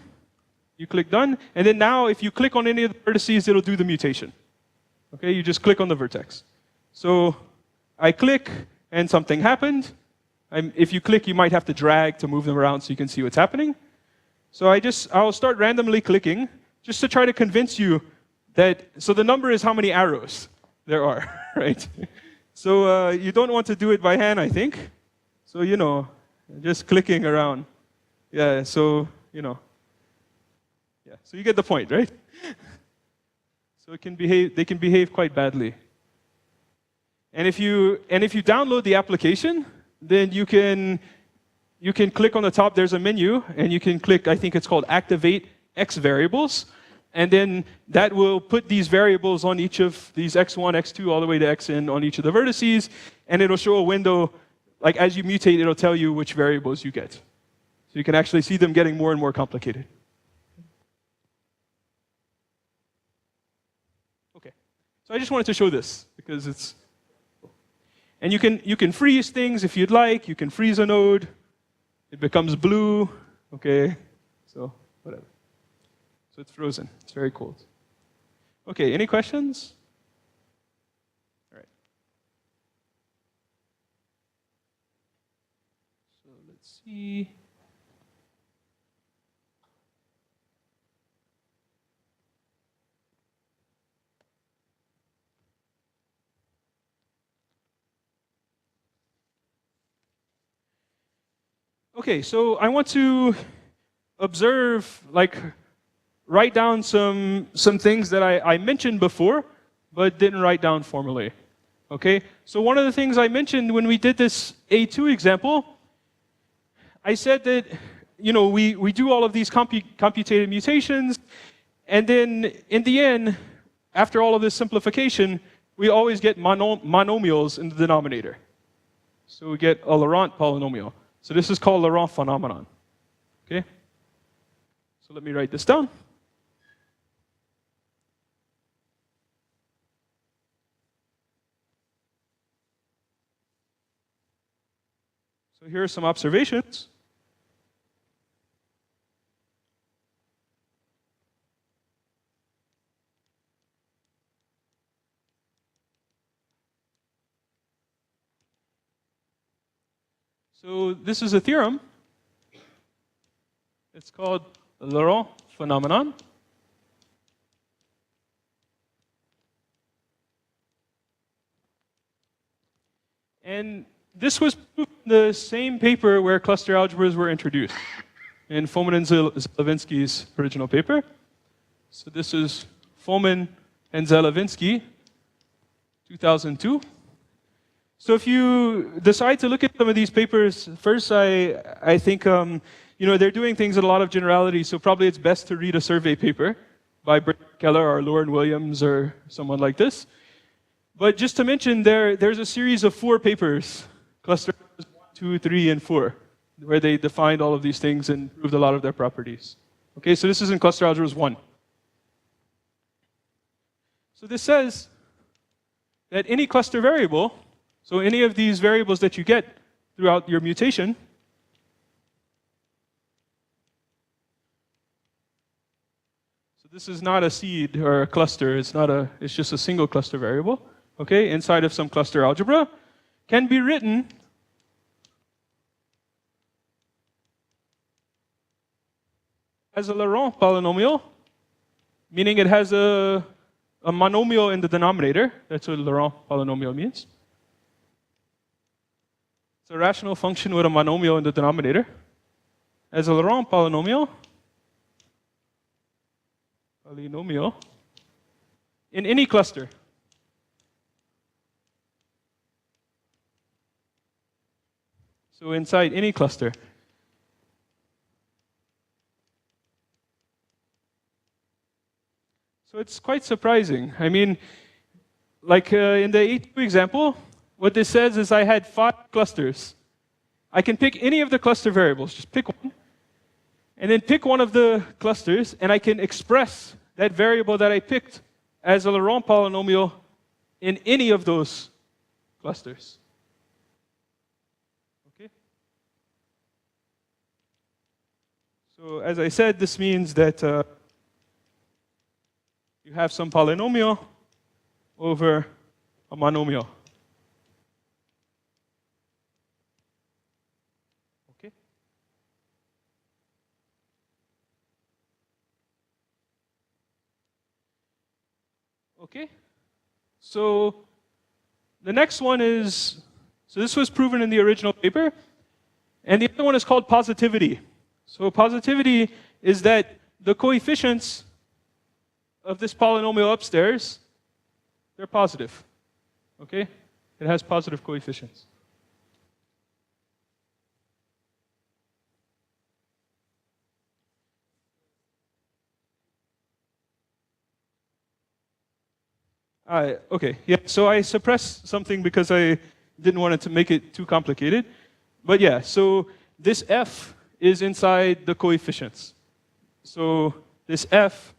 You click done, and then now if you click on any of the vertices, it'll do the mutation. Okay, you just click on the vertex. So I click, and something happened. If you click, you might have to drag to move them around so you can see what's happening. So I'll start randomly clicking, just to try to convince you that, so the number is how many arrows there are, right? So you don't want to do it by hand, I think. So, you know, just clicking around. Yeah, so, you know. Yeah, so you get the point, right? So they can behave quite badly. And if you download the application, then you can click on the top. There's a menu, and you can click. I think it's called Activate X variables, and then that will put these variables on each of these x1, x2, all the way to xn on each of the vertices, and it'll show a window. Like as you mutate, it'll tell you which variables you get. So you can actually see them getting more and more complicated. Okay, so I just wanted to show this because it's. And you can freeze things if you'd like. You can freeze a node. It becomes blue. Okay, so whatever. So it's frozen. It's very cold. Okay, any questions? All right. So let's see. Okay, so I want to observe, like, write down some things that I mentioned before, but didn't write down formally. Okay, so one of the things I mentioned when we did this A2 example, I said that, you know, we do all of these computated mutations, and then in the end, after all of this simplification, we always get monomials in the denominator. So we get a Laurent polynomial. So this is called Laurent phenomenon. Okay? So let me write this down. So here are some observations. So this is a theorem. It's called the Laurent phenomenon. And this was proved in the same paper where cluster algebras were introduced, in Fomin and Zelevinsky's original paper. So this is Fomin and Zelevinsky, 2002. So if you decide to look at some of these papers, first I think they're doing things in a lot of generality, so probably it's best to read a survey paper by Brent Keller or Lauren Williams or someone like this. But just to mention, there's a series of 4 papers, cluster 1, 2, 3, and 4, where they defined all of these things and proved a lot of their properties. Okay, so this is in cluster algebras 1. So this says that any cluster variable, so any of these variables that you get throughout your mutation, so this is not a seed or a cluster, it's just a single cluster variable, okay, inside of some cluster algebra, can be written as a Laurent polynomial, meaning it has a monomial in the denominator. That's what Laurent polynomial means. It's a rational function with a monomial in the denominator. As a Laurent polynomial in any cluster. So inside any cluster. So it's quite surprising. I mean, like in the A2 example, what this says is I had 5 clusters. I can pick any of the cluster variables, just pick one, and then pick one of the clusters, and I can express that variable that I picked as a Laurent polynomial in any of those clusters. Okay? So as I said, this means that you have some polynomial over a monomial. Okay? Okay? So the next one is, so this was proven in the original paper, and the other one is called positivity. So positivity is that the coefficients of this polynomial upstairs, they're positive. Okay? It has positive coefficients. Okay, yeah, so I suppressed something because I didn't want it to make it too complicated. But yeah, so this f is inside the coefficients. So this f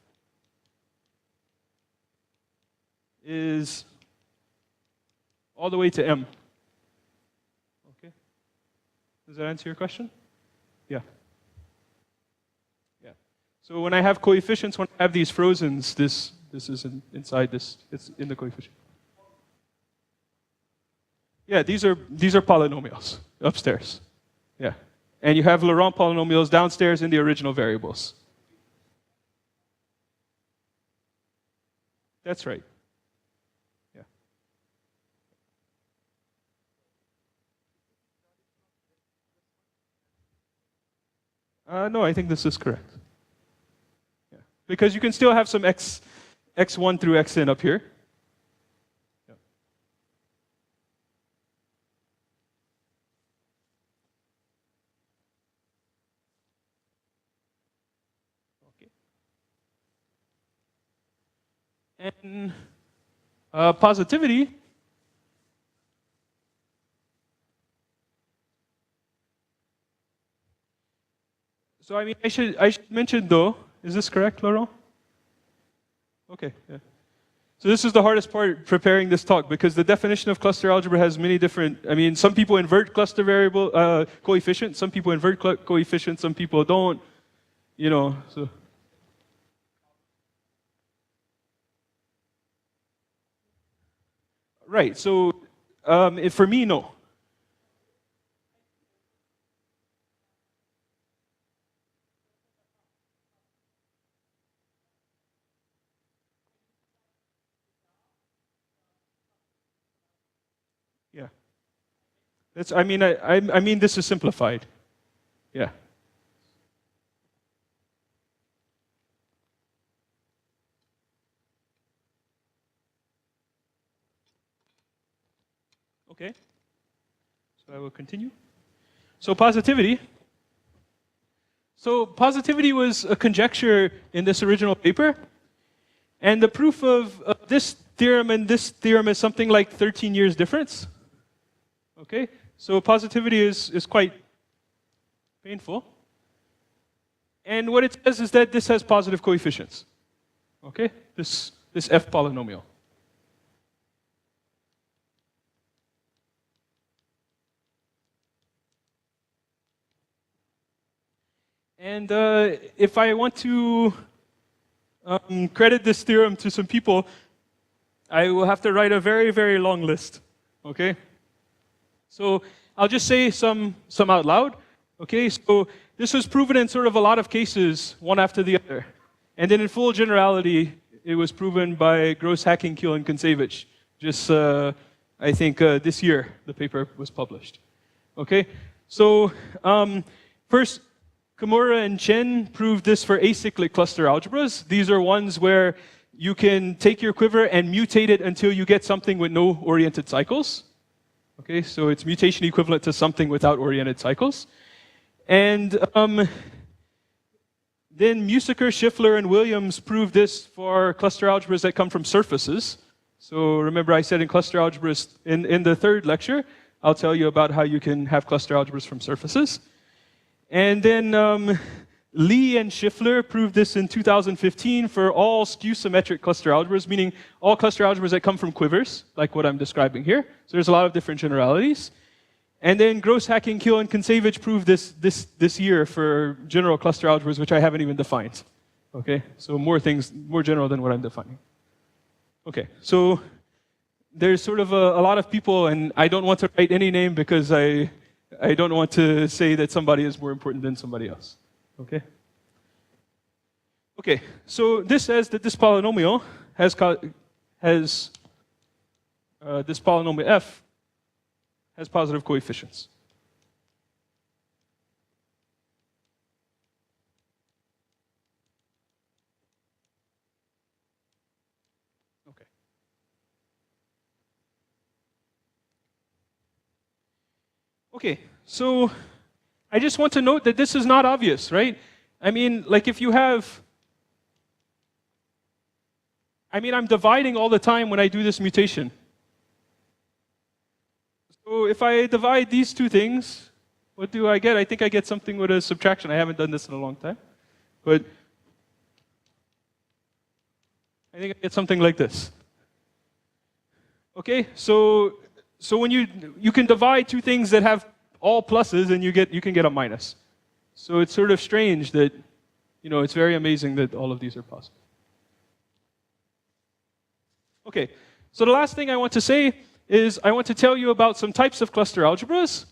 is all the way to m. Okay? Does that answer your question? Yeah. Yeah. So when I have coefficients, when I have these frozens, this is inside this, it's in the coefficient. Yeah, these are polynomials upstairs. Yeah. And you have Laurent polynomials downstairs in the original variables. That's right. No, I think this is correct. Yeah. Because you can still have some x1 through xn up here. Yeah. Okay. And Positivity. So I mean, I should mention though. Is this correct, Laurent? Okay. Yeah. So this is the hardest part preparing this talk because the definition of cluster algebra has many different. I mean, some people invert cluster variable coefficients. Some people invert coefficients. Some people don't. You know. So. Right. So for me, no. Yeah. That's. I mean, I mean, this is simplified. Yeah. Okay. So I will continue. So positivity. So positivity was a conjecture in this original paper, and the proof of this theorem and this theorem is something like 13 years difference. Okay. So positivity is quite painful. And what it says is that this has positive coefficients. Okay? This F polynomial. And if I want to credit this theorem to some people, I will have to write a very, very long list. Okay? So I'll just say some out loud. Okay, so this was proven in sort of a lot of cases, one after the other. And then in full generality, it was proven by Gross, Hacking, Kiel, and Kontsevich. Just, I think, this year, the paper was published. Okay, so first, Kimura and Chen proved this for acyclic cluster algebras. These are ones where you can take your quiver and mutate it until you get something with no oriented cycles. Okay, so it's mutation equivalent to something without oriented cycles. And then Musiker, Schiffler, and Williams proved this for cluster algebras that come from surfaces. So remember I said in cluster algebras, in the third lecture, I'll tell you about how you can have cluster algebras from surfaces. And then Lee and Schiffler proved this in 2015 for all skew-symmetric cluster algebras, meaning all cluster algebras that come from quivers, like what I'm describing here. So there's a lot of different generalities. And then Gross, Hacking, Kiel, and Kontsevich proved this year for general cluster algebras, which I haven't even defined. Okay, so more things, more general than what I'm defining. Okay, so there's sort of a lot of people, and I don't want to write any name because I don't want to say that somebody is more important than somebody else. Okay? Okay, so this says that this polynomial has this polynomial f has positive coefficients. Okay. Okay, so I just want to note that this is not obvious, right? I mean, like if you have, I'm dividing all the time when I do this mutation. So if I divide these two things, what do I get? I think I get something with a subtraction. I haven't done this in a long time. But I think I get something like this. Okay, so when you can divide two things that have all pluses and you can get a minus. So it's sort of strange that, it's very amazing that all of these are possible. Okay, so the last thing I want to say is I want to tell you about some types of cluster algebras,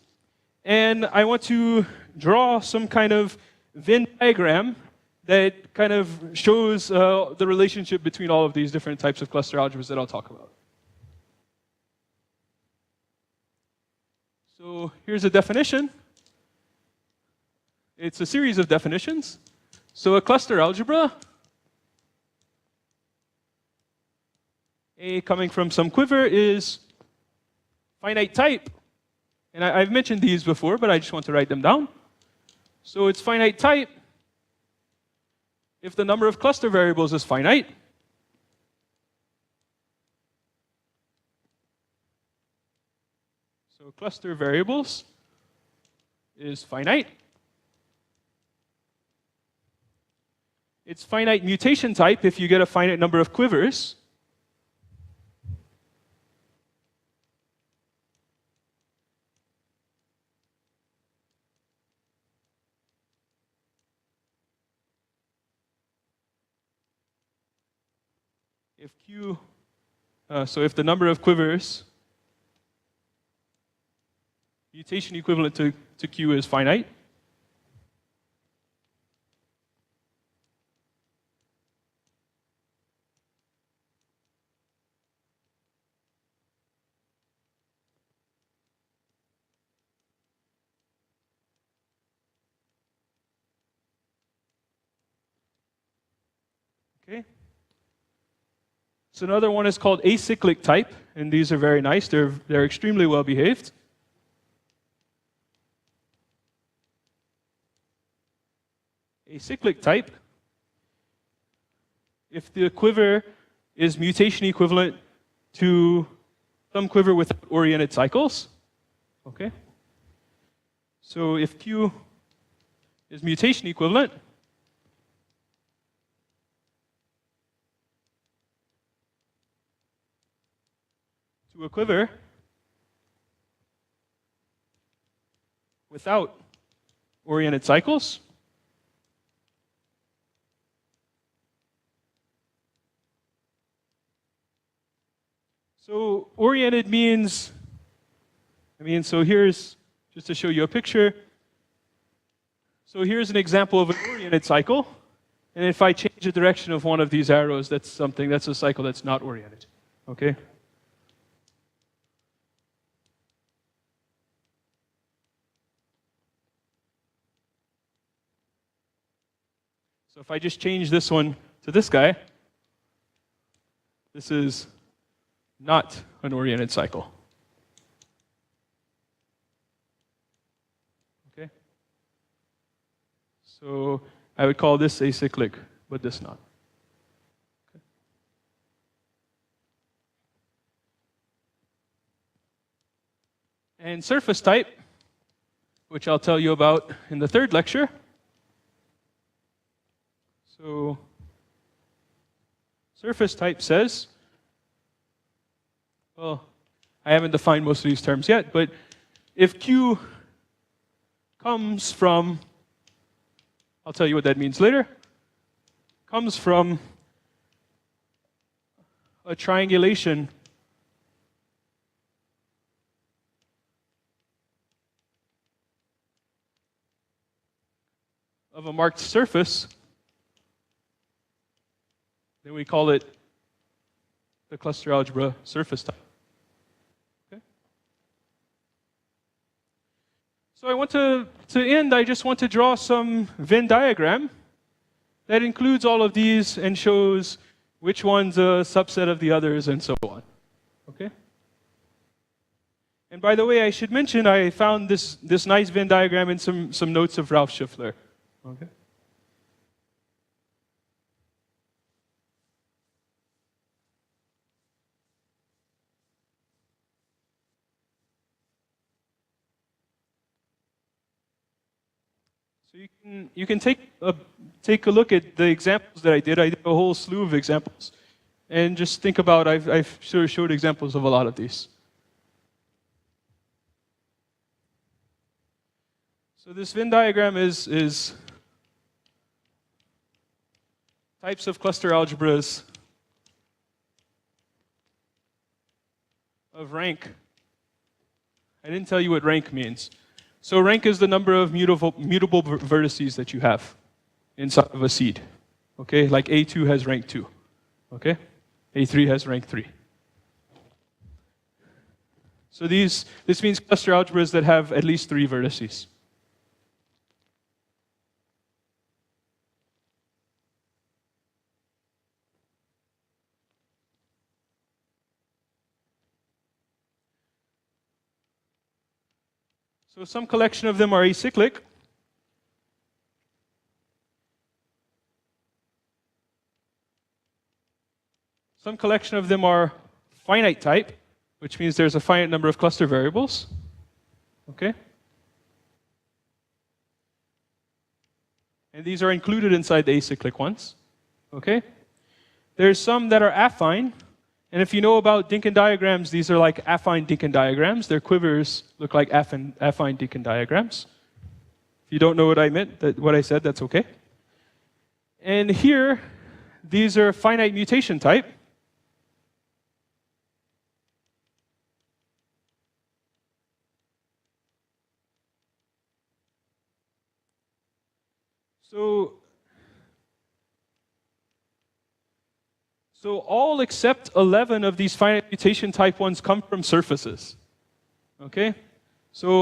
and I want to draw some kind of Venn diagram that kind of shows the relationship between all of these different types of cluster algebras that I'll talk about. So here's a definition. It's a series of definitions. So a cluster algebra, A coming from some quiver, is finite type. And I've mentioned these before, but I just want to write them down. So it's finite type if the number of cluster variables is finite. So cluster variables is finite. It's finite mutation type if you get a finite number of quivers. If Q, so if the number of quivers, mutation equivalent to Q is finite, okay? So another one is called acyclic type, and these are very nice. They're extremely well behaved. Acyclic type, if the quiver is mutation equivalent to some quiver with oriented cycles, okay? So if Q is mutation equivalent, to a quiver without oriented cycles, so oriented means, so here's, just to show you a picture, so here's an example of an oriented cycle, and if I change the direction of one of these arrows, that's a cycle that's not oriented, okay? So if I just change this one to this guy, this is not an oriented cycle. Okay? So I would call this acyclic, but this not. Okay. And surface type, which I'll tell you about in the third lecture. So surface type says, well, I haven't defined most of these terms yet, but if Q comes from, I'll tell you what that means later, comes from a triangulation of a marked surface, then we call it the cluster algebra surface type. Okay? So I want to end, I just want to draw some Venn diagram that includes all of these and shows which one's a subset of the others and so on. Okay? And by the way, I should mention I found this nice Venn diagram in some notes of Ralph Schiffler. Okay? So you can take a look at the examples that I did. I did a whole slew of examples, and just think about I've sort of showed examples of a lot of these. So this Venn diagram is types of cluster algebras of rank. I didn't tell you what rank means. So rank is the number of mutable vertices that you have inside of a seed. Okay, like A2 has rank 2. Okay, A3 has rank 3. So this means cluster algebras that have at least 3 vertices. So some collection of them are acyclic. Some collection of them are finite type, which means there's a finite number of cluster variables. Okay? And these are included inside the acyclic ones. Okay? There's some that are affine. And if you know about Dinkin diagrams, these are like affine Dinkin diagrams. Their quivers look like affine Dinkin diagrams. If you don't know what I meant, what I said, that's okay. And here, these are finite mutation type. So all except 11 of these finite mutation type ones come from surfaces. Okay? So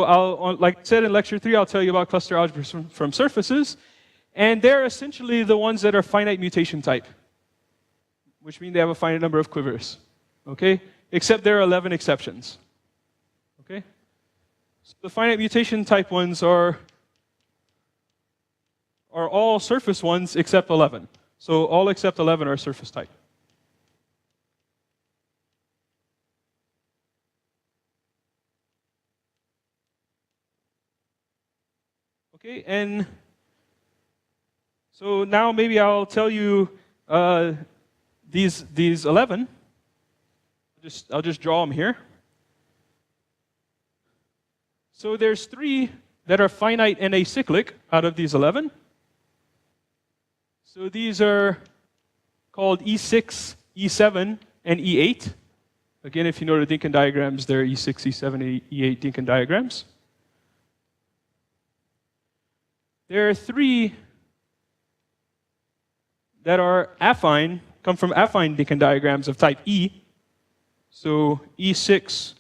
like I said in lecture 3, I'll tell you about cluster algebras from surfaces. And they're essentially the ones that are finite mutation type, which means they have a finite number of quivers. Okay? Except there are 11 exceptions. Okay? So the finite mutation type ones are all surface ones except 11. So all except 11 are surface type. Okay, and so now maybe I'll tell you these 11. I'll just draw them here. So there's 3 that are finite and acyclic out of these 11. So these are called E6, E7, and E8. Again, if you know the Dinkin diagrams, they're E6, E7, E8 Dinkin diagrams. There are 3 that are affine, come from affine Dinkin diagrams of type E. So E6,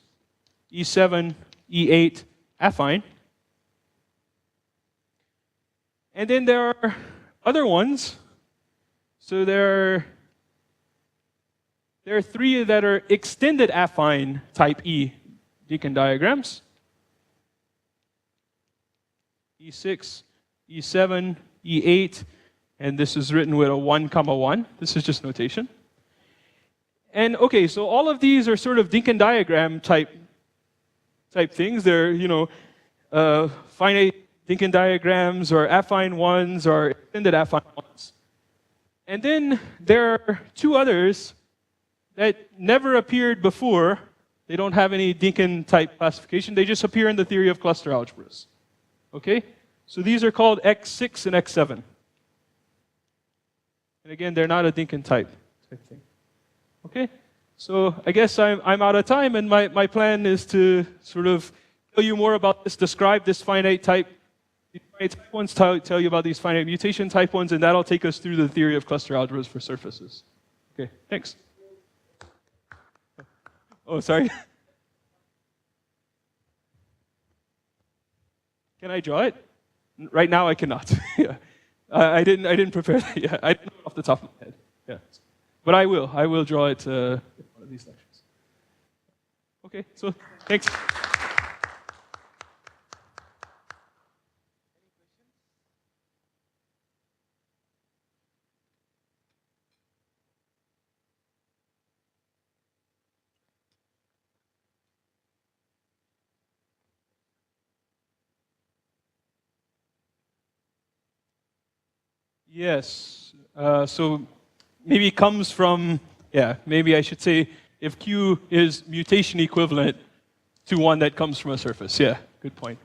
E7, E8, affine. And then there are other ones. So there are 3 that are extended affine type E Dinkin diagrams. E6, E7, E8, and this is written with a 1, 1. This is just notation. And okay, so all of these are sort of Dinkin diagram type things. They're, finite Dinkin diagrams or affine ones or extended affine ones. And then there are 2 others that never appeared before. They don't have any Dinkin type classification. They just appear in the theory of cluster algebras. Okay? So these are called X6 and X7. And again, they're not a Dinkin type thing. Okay? So I guess I'm out of time, and my plan is to sort of tell you more about this, describe this finite type, these finite type ones, tell you about these finite mutation type ones, and that'll take us through the theory of cluster algebras for surfaces. Okay, thanks. Oh, sorry. Can I draw it? Right now, I cannot. Yeah. I didn't prepare that. Yeah, I didn't know it off the top of my head. Yeah. But I will. I will draw it in one of these lectures. Okay, so thanks. Yes. So maybe it comes from, maybe I should say if Q is mutation equivalent to one that comes from a surface. Yeah, good point.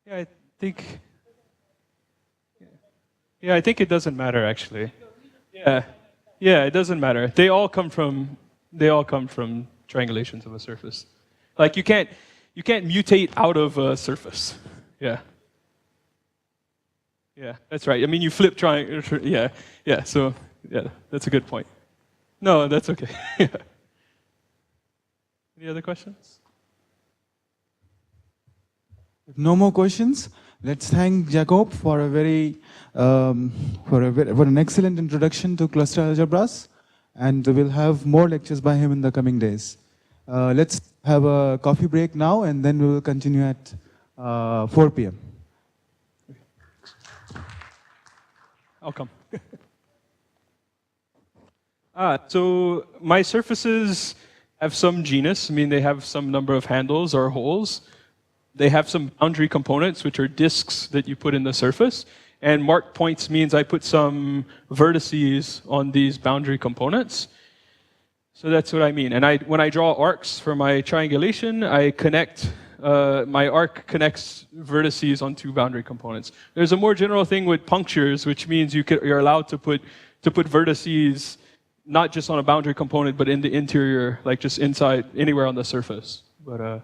Yeah, I think it doesn't matter actually. Yeah, it doesn't matter. They all come from triangulations of a surface. Like you can't mutate out of a surface. Yeah, that's right. I mean, you flip triangle. Yeah. So that's a good point. No, that's okay. Yeah. Any other questions? If no more questions, let's thank Jacob for an excellent introduction to cluster algebras, and we'll have more lectures by him in the coming days. Let's have a coffee break now, and then we will continue at 4 p.m. I'll come. So my surfaces have some genus. I mean, they have some number of handles or holes. They have some boundary components, which are disks that you put in the surface. And marked points means I put some vertices on these boundary components. So that's what I mean. And when I draw arcs for my triangulation, I connect, my arc connects vertices on two boundary components. There's a more general thing with punctures, which means you're allowed to put vertices not just on a boundary component, but in the interior, like just inside, anywhere on the surface. But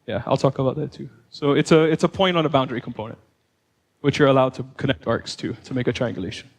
yeah, I'll talk about that too. So it's a point on a boundary component, which you're allowed to connect arcs to make a triangulation.